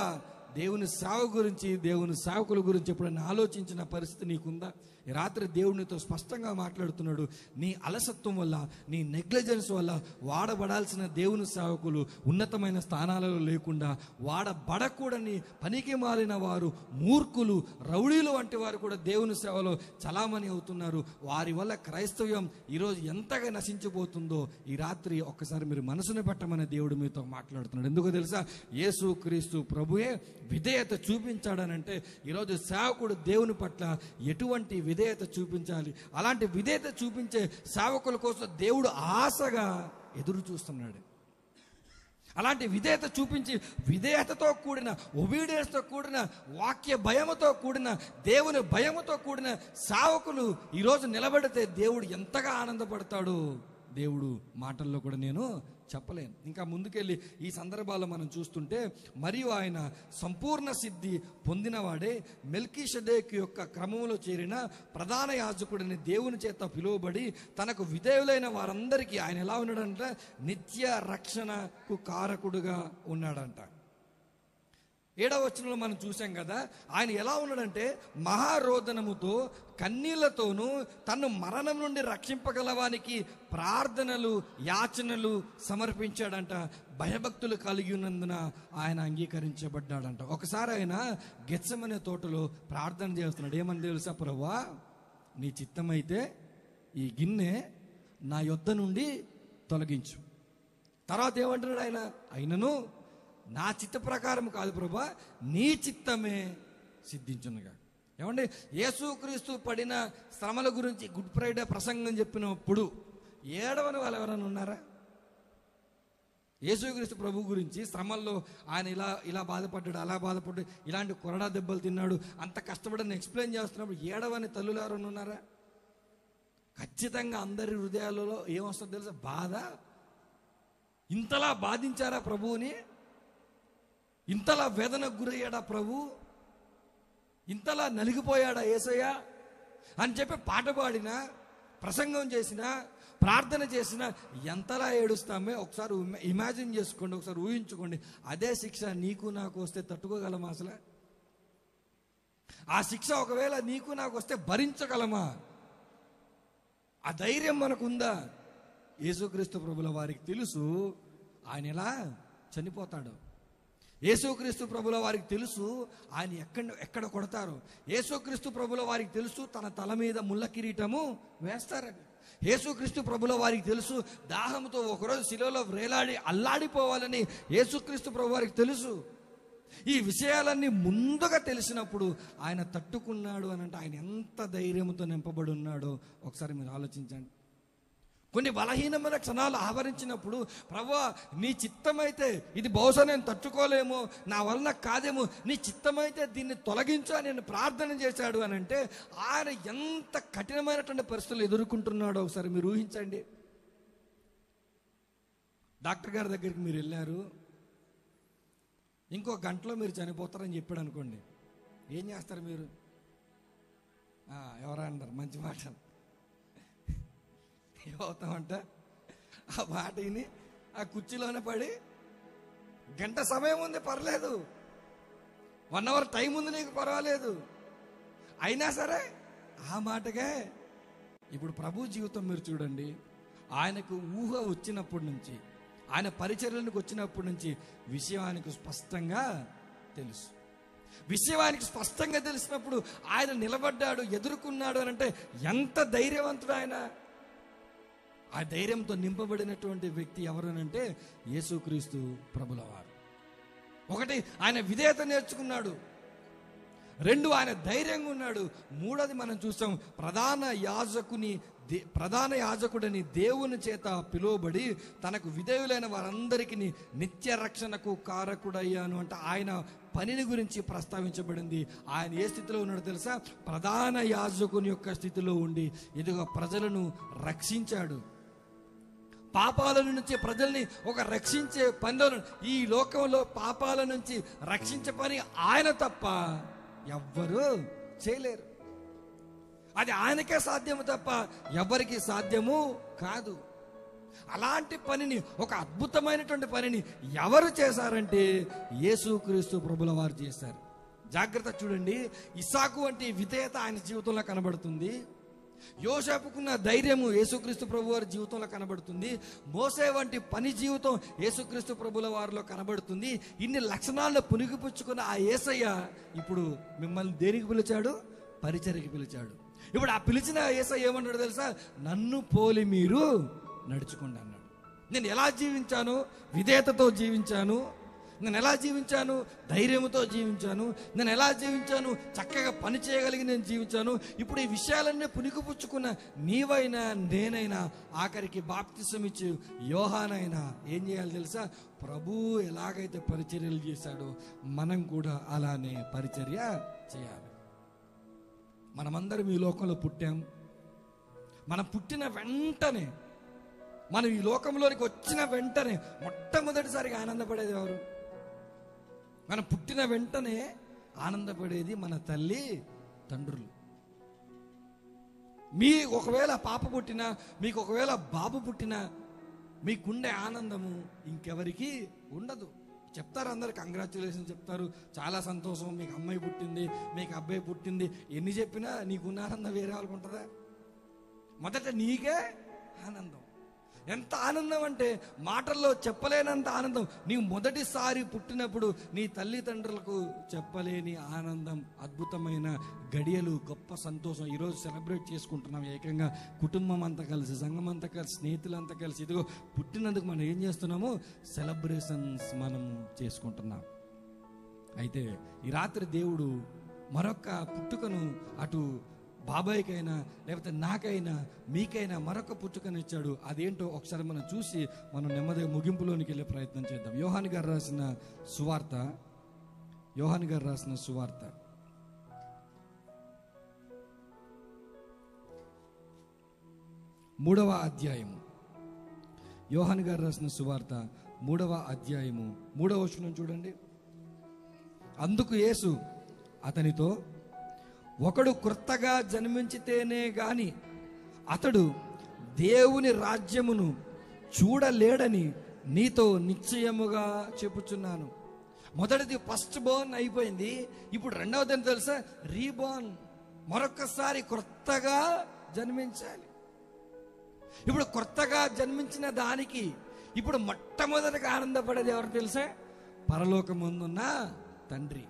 దేవుని సేవ గురించి, దేవుని సేవకుల గురించి ఎప్పుడైనా ఆలోచించిన పరిస్థితి నీకుందా? ఈ రాత్రి దేవునితో స్పష్టంగా మాట్లాడుతున్నాడు. నీ అలసత్వం వల్ల, నీ నెగ్లిజెన్స్ వల్ల వాడబడాల్సిన దేవుని సేవకులు ఉన్నతమైన స్థానాలలో లేకుండా, వాడబడకూడని పనికి మాలిన వారు, మూర్ఖులు, రౌడీలు వంటి వారు కూడా దేవుని సేవలో చలామణి అవుతున్నారు. వారి వల్ల క్రైస్తవ్యం ఈరోజు ఎంతగా నశించిపోతుందో ఈ రాత్రి ఒక్కసారి మీరు మనసును పెట్టమని దేవుడు మీతో మాట్లాడుతున్నాడు. ఎందుకో తెలుసా? యేసు క్రీస్తు ప్రభువే విధేయత చూపించాడనంటే ఈరోజు సేవకుడు దేవుని పట్ల ఎటువంటి విధేయత చూపించాలి? అలాంటి విధేయత చూపించే సేవకుల కోసం దేవుడు ఆశగా ఎదురు చూస్తున్నాడు. అలాంటి విధేయత చూపించి, విధేయతతో కూడిన, ఒబీడియన్స్తో కూడిన, వాక్య భయముతో కూడిన, దేవుని భయముతో కూడిన సేవకులు ఈరోజు నిలబడితే దేవుడు ఎంతగా ఆనందపడతాడో దేవుడు మాటల్లో కూడా నేను చెప్పలేను. ఇంకా ముందుకెళ్ళి ఈ సందర్భాల్లో మనం చూస్తుంటే, మరియు ఆయన సంపూర్ణ సిద్ధి పొందినవాడే మెల్కీషెదెకు యొక్క క్రమంలో చేరిన ప్రధాన యాజకుడిని దేవుని చేత పిలువబడి తనకు విధేయులైన వారందరికీ ఆయన ఎలా ఉన్నాడంట? నిత్య రక్షణకు కారకుడుగా ఉన్నాడంట. 7వ వచనంలో మనం చూసాం కదా, ఆయన ఎలా ఉన్నాడంటే మహారోదనముతో, కన్నీళ్లతోనూ తను మరణం నుండి రక్షింపగలవానికి ప్రార్థనలు, యాచనలు సమర్పించాడంట. భయభక్తులు కలిగి ఉన్నందున ఆయన అంగీకరించబడ్డాడంట. ఒకసారి ఆయన గెత్సెమనే తోటలో ప్రార్థన చేస్తున్నాడు. ఏమని తెలుసా? ప్రభువా నీ చిత్తమైతే ఈ గిన్నె నా యొద్ద నుండి తొలగించు. తర్వాత ఏమంటున్నాడు ఆయన? అయినను నా చిత్త ప్రకారం కాదు ప్రభా, నీ చిత్తమే సిద్ధించునుగా. ఏమండి, యేసుక్రీస్తు పడిన శ్రమల గురించి గుడ్ ఫ్రైడే ప్రసంగం చెప్పినప్పుడు ఏడవని వాళ్ళు ఎవరైనా ఉన్నారా? యేసుక్రీస్తు ప్రభు గురించి శ్రమల్లో ఆయన ఇలా బాధపడ్డాడు, అలా బాధపడ్డాడు, ఇలాంటి కొరడా దెబ్బలు తిన్నాడు, అంత కష్టపడని ఎక్స్ప్లెయిన్ చేస్తున్నప్పుడు ఏడవని తల్లులు ఎవరైనా ఉన్నారా? ఖచ్చితంగా అందరి హృదయాలలో ఏమొస్తుందో తెలుసా? బాధ. ఇంతలా బాధించారా ప్రభువుని? ఇంతలా వేదనకు గురయ్యాడా ప్రభు? ఇంతలా నలిగిపోయాడా యేసయ్య అని చెప్పి పాట పాడినా, ప్రసంగం చేసినా, ప్రార్థన చేసినా ఎంతలా ఏడుస్తామే ఒకసారి ఇమాజిన్ చేసుకోండి, ఒకసారి ఊహించుకోండి. అదే శిక్ష నీకు నాకు వస్తే తట్టుకోగలమా? అసలు ఆ శిక్ష ఒకవేళ నీకు నాకు వస్తే భరించగలమా? ఆ ధైర్యం మనకుందా? యేసుక్రీస్తు ప్రభుల వారికి తెలుసు ఆయన ఎలా చనిపోతాడు. యేసుక్రీస్తు ప్రభుల వారికి తెలుసు ఆయన ఎక్కడ కొడతారు. యేసుక్రీస్తు ప్రభుల వారికి తెలుసు తన తల మీద ముళ్ళ కిరీటము వేస్తారని. యేసుక్రీస్తు ప్రభుల వారికి తెలుసు దాహంతో ఒకరోజు శిలువలో వేలాడి అల్లాడిపోవాలని యేసుక్రీస్తు ప్రభు వారికి తెలుసు. ఈ విషయాలన్నీ ముందుగా తెలిసినప్పుడు ఆయన తట్టుకున్నాడు అని అంటే ఆయన ఎంత ధైర్యంతో నింపబడి ఉన్నాడో ఒకసారి మీరు ఆలోచించండి. కొన్ని బలహీనమైన క్షణాలు ఆవరించినప్పుడు, ప్రభువా నీ చిత్తమైతే, ఇది బహుశా నేను తట్టుకోలేమో, నా వలన కాదేమో, నీ చిత్తమైతే దీన్ని తొలగించా నేను ప్రార్థన చేశాడు అని అంటే ఆయన ఎంత కఠినమైనటువంటి పరిస్థితులు ఎదుర్కొంటున్నాడో ఒకసారి మీరు ఊహించండి. డాక్టర్ గారి దగ్గరికి మీరు వెళ్ళారు, ఇంకో గంటలో మీరు చనిపోతారని చెప్పాడు అనుకోండి, ఏం చేస్తారు మీరు? ఎవరా అంటారు? మంచి మాట ఏమవుతామంట, ఆ మాట విని ఆ కుర్చీలోనే పడి, గంట సమయం ఉంది పర్లేదు, 1 hour టైం ఉంది నీకు పర్వాలేదు, అయినా సరే ఆ మాటగా. ఇప్పుడు ప్రభు జీవితం మీరు చూడండి, ఆయనకు ఊహ వచ్చినప్పటి నుంచి, ఆయన పరిచర్యలకు వచ్చినప్పటి నుంచి విషయానికి స్పష్టంగా తెలుసు. విషయానికి స్పష్టంగా తెలిసినప్పుడు ఆయన నిలబడ్డాడు, ఎదుర్కొన్నాడు అని అంటే ఎంత ధైర్యవంతుడు ఆయన. ఆ ధైర్యంతో నింపబడినటువంటి వ్యక్తి ఎవరనంటే యేసుక్రీస్తు ప్రభుల వారు. ఒకటి, ఆయన విధేయత నేర్చుకున్నాడు. 2, ఆయన ధైర్యంగా ఉన్నాడు. 3వది మనం చూస్తాం, ప్రధాన యాజకుడని దేవుని చేత పిలువబడి తనకు విధేయులైన వారందరికీ నిత్య రక్షణకు కారకుడయ్యాను అంటే ఆయన పనిని గురించి ప్రస్తావించబడింది. ఆయన ఏ స్థితిలో ఉన్నాడో తెలుసా? ప్రధాన యాజకుని యొక్క స్థితిలో ఉండి ఇదిగో ప్రజలను రక్షించాడు. పాపాల నుంచి ప్రజల్ని ఒక రక్షించే పనిలో, ఈ లోకంలో పాపాల నుంచి రక్షించే పని ఆయన తప్ప ఎవ్వరూ చేయలేరు. అది ఆయనకే సాధ్యము తప్ప ఎవరికి సాధ్యము కాదు. అలాంటి పనిని, ఒక అద్భుతమైనటువంటి పనిని ఎవరు చేశారంటే యేసుక్రీస్తు ప్రభుల వారు చేశారు. జాగ్రత్త చూడండి, ఇస్సాకు వంటి విధేయత ఆయన జీవితంలో కనబడుతుంది. యోసేపుకున్న ధైర్యము యేసుక్రీస్తు ప్రభు వారి జీవితంలో కనబడుతుంది. మోసే వంటి పని జీవితం యేసుక్రీస్తు ప్రభుల వారిలో కనబడుతుంది. ఇన్ని లక్షణాలను పునిగిపుచ్చుకున్న ఆ యేసయ్య ఇప్పుడు మిమ్మల్ని దేనికి పిలిచాడు? పరిచర్యకి పిలిచాడు. ఇప్పుడు ఆ పిలిచిన యేసయ్య ఏమన్నాడు తెలుసా? నన్ను పోలి మీరు నడుచుకోండి అన్నాడు. నేను ఎలా జీవించాను? విధేయతతో జీవించాను. నేను ఎలా జీవించాను? ధైర్యంతో జీవించాను. నేను ఎలా జీవించాను? చక్కగా పని చేయగలిగి నేను జీవించాను. ఇప్పుడు ఈ విషయాలన్నీ పునికిపుచ్చుకున్న నీవైనా నేనైనా, ఆఖరికి బాప్తిసం ఇచ్చి యోహానైనా ఏం చేయాలి తెలుసా? ప్రభు ఎలాగైతే పరిచర్యలు చేశాడో మనం కూడా అలానే పరిచర్య చేయాలి. మనమందరం ఈ లోకంలో పుట్టాం. మనం పుట్టిన వెంటనే, మనం ఈ లోకంలోనికి వచ్చిన వెంటనే మొట్టమొదటిసారిగా ఆనందపడేది ఎవరు? మనం పుట్టిన వెంటనే ఆనందపడేది మన తల్లి తండ్రులు. మీ ఒకవేళ పాప పుట్టినా, మీకు ఒకవేళ బాబు పుట్టినా మీకుండే ఆనందము ఇంకెవరికి ఉండదు. చెప్తారు అందరు, కంగ్రాచ్యులేషన్ చెప్తారు, చాలా సంతోషం, మీకు అమ్మాయి పుట్టింది, మీకు అబ్బాయి పుట్టింది. ఎన్ని చెప్పినా నీకున్న ఆనందం వేరే వాళ్ళకు ఉంటుందా? మొదట నీకే ఆనందం. ఎంత ఆనందం అంటే మాటల్లో చెప్పలేనంత ఆనందం. నీవు మొదటిసారి పుట్టినప్పుడు నీ తల్లిదండ్రులకు చెప్పలేని ఆనందం, అద్భుతమైన గడియలు, గొప్ప సంతోషం. ఈరోజు సెలబ్రేట్ చేసుకుంటున్నాం ఏకంగా కుటుంబం అంతా కలిసి, సంఘం అంతా కలిసి, స్నేహితులంతా కలిసి. ఇదిగో పుట్టినందుకు మనం ఏం చేస్తున్నాము? సెలబ్రేషన్స్ మనం చేసుకుంటున్నాం. అయితే ఈ రాత్రి దేవుడు మరొక పుట్టుకను అటు బాబాయ్కైనా లేకపోతే నాకైనా మీకైనా మరొక పుట్టుకను ఇచ్చాడు. అదేంటో ఒకసారి మనం చూసి మనం నెమ్మదిగా ముగింపులోనికి వెళ్ళే ప్రయత్నం చేద్దాం. యోహాను గారు రాసిన సువార్త, 3వ అధ్యాయము. యోహాను గారు రాసిన సువార్త 3వ అధ్యాయము 3వ వచనం చూడండి. అందుకు యేసు అతనితో, ఒకడు క్రొత్తగా జన్మించితేనే గాని అతడు దేవుని రాజ్యమును చూడలేడని నీతో నిశ్చయముగా చెప్పుచున్నాను. మొదటిది ఫస్ట్ బోర్న్ అయిపోయింది. ఇప్పుడు రెండవది ఏంటో తెలుసా? రీబోర్న్. మరొకసారి క్రొత్తగా జన్మించాలి. ఇప్పుడు క్రొత్తగా జన్మించిన దానికి ఇప్పుడు మొట్టమొదటిగా ఆనందపడేది ఎవరు తెలుసా? పరలోకమందున్న తండ్రి.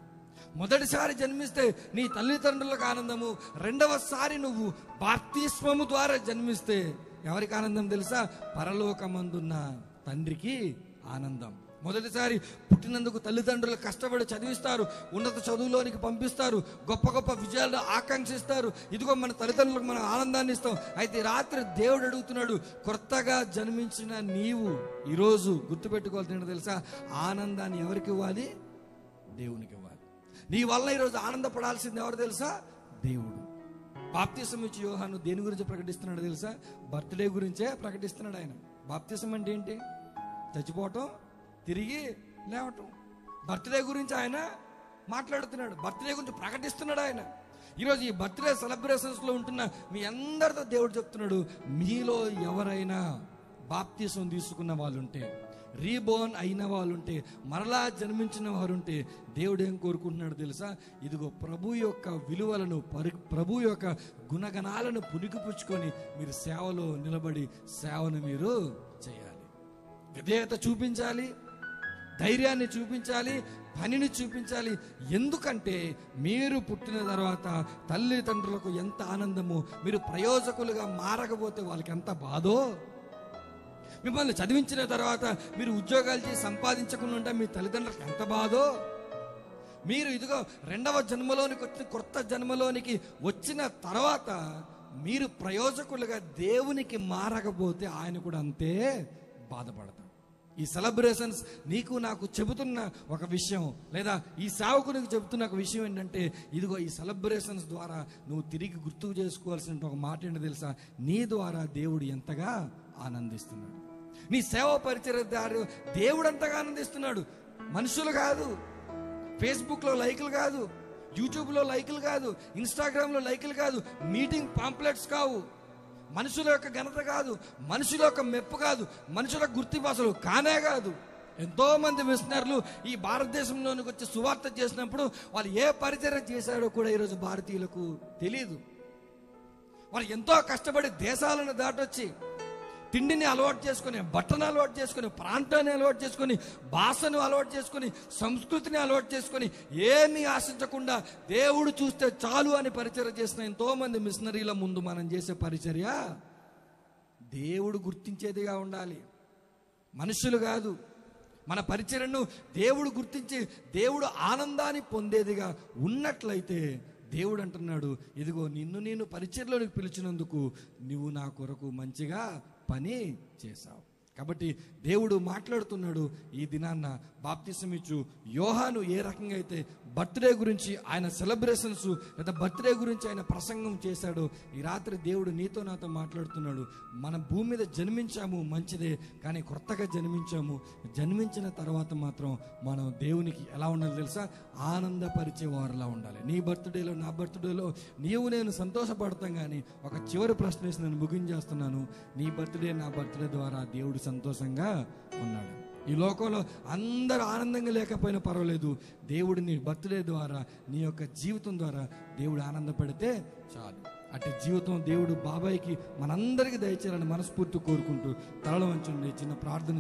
మొదటిసారి జన్మిస్తే నీ తల్లిదండ్రులకు ఆనందము. రెండవసారి నువ్వు బాప్తిస్మము ద్వారా జన్మిస్తే ఎవరికి ఆనందం తెలుసా? పరలోకమందున్న తండ్రికి ఆనందం. మొదటిసారి పుట్టినందుకు తల్లిదండ్రులు కష్టపడి చదివిస్తారు, ఉన్నత చదువులోనికి పంపిస్తారు, గొప్ప గొప్ప విజయాలను ఆకాంక్షిస్తారు. ఇదిగో మన తల్లిదండ్రులకు మనం ఆనందాన్ని ఇస్తాం. అయితే రాత్రి దేవుడు అడుగుతున్నాడు, కొత్తగా జన్మించిన నీవు ఈరోజు గుర్తుపెట్టుకోవాల్సింది ఏంటో తెలుసా? ఆనందాన్ని ఎవరికి ఇవ్వాలి? దేవునికి ఇవ్వాలి. నీ వల్ల ఈరోజు ఆనందపడాల్సింది ఎవరు తెలుసా? దేవుడు. బాప్తిసం ఇచ్చి యోహాను దేని గురించి ప్రకటిస్తున్నాడు తెలుసా? బర్త్డే గురించే ప్రకటిస్తున్నాడు ఆయన. బాప్తిసం అంటే ఏంటి? చచ్చిపోవటం, తిరిగి లేవటం. బర్త్డే గురించి ఆయన మాట్లాడుతున్నాడు, బర్త్డే గురించి ప్రకటిస్తున్నాడు ఆయన. ఈరోజు ఈ బర్త్డే సెలబ్రేషన్స్లో ఉంటున్న మీ అందరితో దేవుడు చెప్తున్నాడు, మీలో ఎవరైనా బాప్తిసం తీసుకున్న వాళ్ళుంటే, రీబోర్న్ అయిన వాళ్ళుంటే, మరలా జన్మించిన వారుంటే, దేవుడు ఏం కోరుకుంటున్నాడు తెలుసా? ఇదిగో ప్రభు యొక్క విలువలను, ప్రభు యొక్క గుణగణాలను పుణికిపుచ్చుకొని మీరు సేవలో నిలబడి సేవను మీరు చేయాలి. విధేయత చూపించాలి, ధైర్యాన్ని చూపించాలి, పనిని చూపించాలి. ఎందుకంటే మీరు పుట్టిన తర్వాత తల్లిదండ్రులకు ఎంత ఆనందమో, మీరు ప్రయోజకులుగా మారకపోతే వాళ్ళకి ఎంత బాధో. మిమ్మల్ని చదివించిన తర్వాత మీరు ఉద్యోగాలు చేసి సంపాదించకుండా ఉంటే మీ తల్లిదండ్రులకు ఎంత బాధో. మీరు ఇదిగో రెండవ జన్మలోనికి వచ్చిన కొత్త జన్మలోనికి వచ్చిన తర్వాత మీరు ప్రయోజకులుగా దేవునికి మారకపోతే ఆయన కూడా అంతే బాధపడతాడు. ఈ సెలబ్రేషన్స్ నీకు నాకు చెబుతున్న ఒక విషయం, లేదా ఈ సేవకునికి చెబుతున్న ఒక విషయం ఏంటంటే, ఇదిగో ఈ సెలబ్రేషన్స్ ద్వారా నువ్వు తిరిగి గుర్తుకు చేసుకోవాల్సిన ఒక మాట ఏంటో తెలుసా? నీ ద్వారా దేవుడు ఎంతగా ఆనందిస్తున్నాడు. నీ సేవ పరిచర్య ద్వారా దేవుడు అంతగా ఆనందిస్తున్నాడు. మనుషులు కాదు, ఫేస్బుక్లో లైకులు కాదు, యూట్యూబ్లో లైకులు కాదు, ఇన్స్టాగ్రామ్లో లైకులు కాదు, మీటింగ్ పాంప్లెట్స్ కావు, మనుషుల యొక్క ఘనత కాదు, మనుషుల యొక్క మెప్పు కాదు, మనుషుల గుర్తింపు అసలు కానే కాదు. ఎంతో మంది మిషనర్లు ఈ భారతదేశంలోనికి వచ్చి సువార్త చేసినప్పుడు వాళ్ళు ఏ పరిచర్య చేశాడో కూడా ఈరోజు భారతీయులకు తెలియదు. వాళ్ళు ఎంతో కష్టపడి దేశాలను దాటొచ్చి తిండిని అలవాటు చేసుకొని, బట్టను అలవాటు చేసుకొని, ప్రాంతాన్ని అలవాటు చేసుకొని, భాషను అలవాటు చేసుకొని, సంస్కృతిని అలవాటు చేసుకొని, ఏమీ ఆశించకుండా దేవుడు చూస్తే చాలు అని పరిచర్య చేసిన ఎంతోమంది మిషనరీల ముందు మనం చేసే పరిచర్య దేవుడు గుర్తించేదిగా ఉండాలి, మనుషులు కాదు. మన పరిచర్యను దేవుడు గుర్తించి దేవుడు ఆనందాన్ని పొందేదిగా ఉన్నట్లయితే దేవుడు అంటున్నాడు, ఇదిగో నిన్ను నేను పరిచర్యలోనికి పిలిచినందుకు నువ్వు నా కొరకు మంచిగా పని చేశావు. కాబట్టి దేవుడు మాట్లాడుతున్నాడు ఈ దినాన్న. బాప్తిసం ఇచ్చు యోహాను ఏ రకంగా అయితే బర్త్డే గురించి ఆయన సెలబ్రేషన్స్ లేదా బర్త్డే గురించి ఆయన ప్రసంగం చేశాడో, ఈ రాత్రి దేవుడు నీతో నాతో మాట్లాడుతున్నాడు. మన భూమి మీద జన్మించాము మంచిదే, కానీ కొత్తగా జన్మించాము. జన్మించిన తర్వాత మాత్రం మనం దేవునికి ఎలా ఉండాలి తెలుసా? ఆనందపరిచే వారిలా ఉండాలి. నీ బర్త్డేలో నా బర్త్డేలో నీవు నేను సంతోషపడతాం, కానీ ఒక చివరి ప్రశ్న వేసి నేను ముగించేస్తున్నాను. నీ బర్త్డే నా బర్త్డే ద్వారా దేవుడు సంతోషంగా ఉన్నాడు. ఈ లోకంలో అందరూ ఆనందంగా లేకపోయినా పర్వాలేదు, దేవుడు నీ బర్త్డే ద్వారా, నీ యొక్క జీవితం ద్వారా దేవుడు ఆనందపడితే చాలు. అటు జీవితం దేవుడు బాబాయికి మనందరికీ దయచేయాలని మనస్ఫూర్తి కోరుకుంటూ తలలో వంచండి చిన్న ప్రార్థన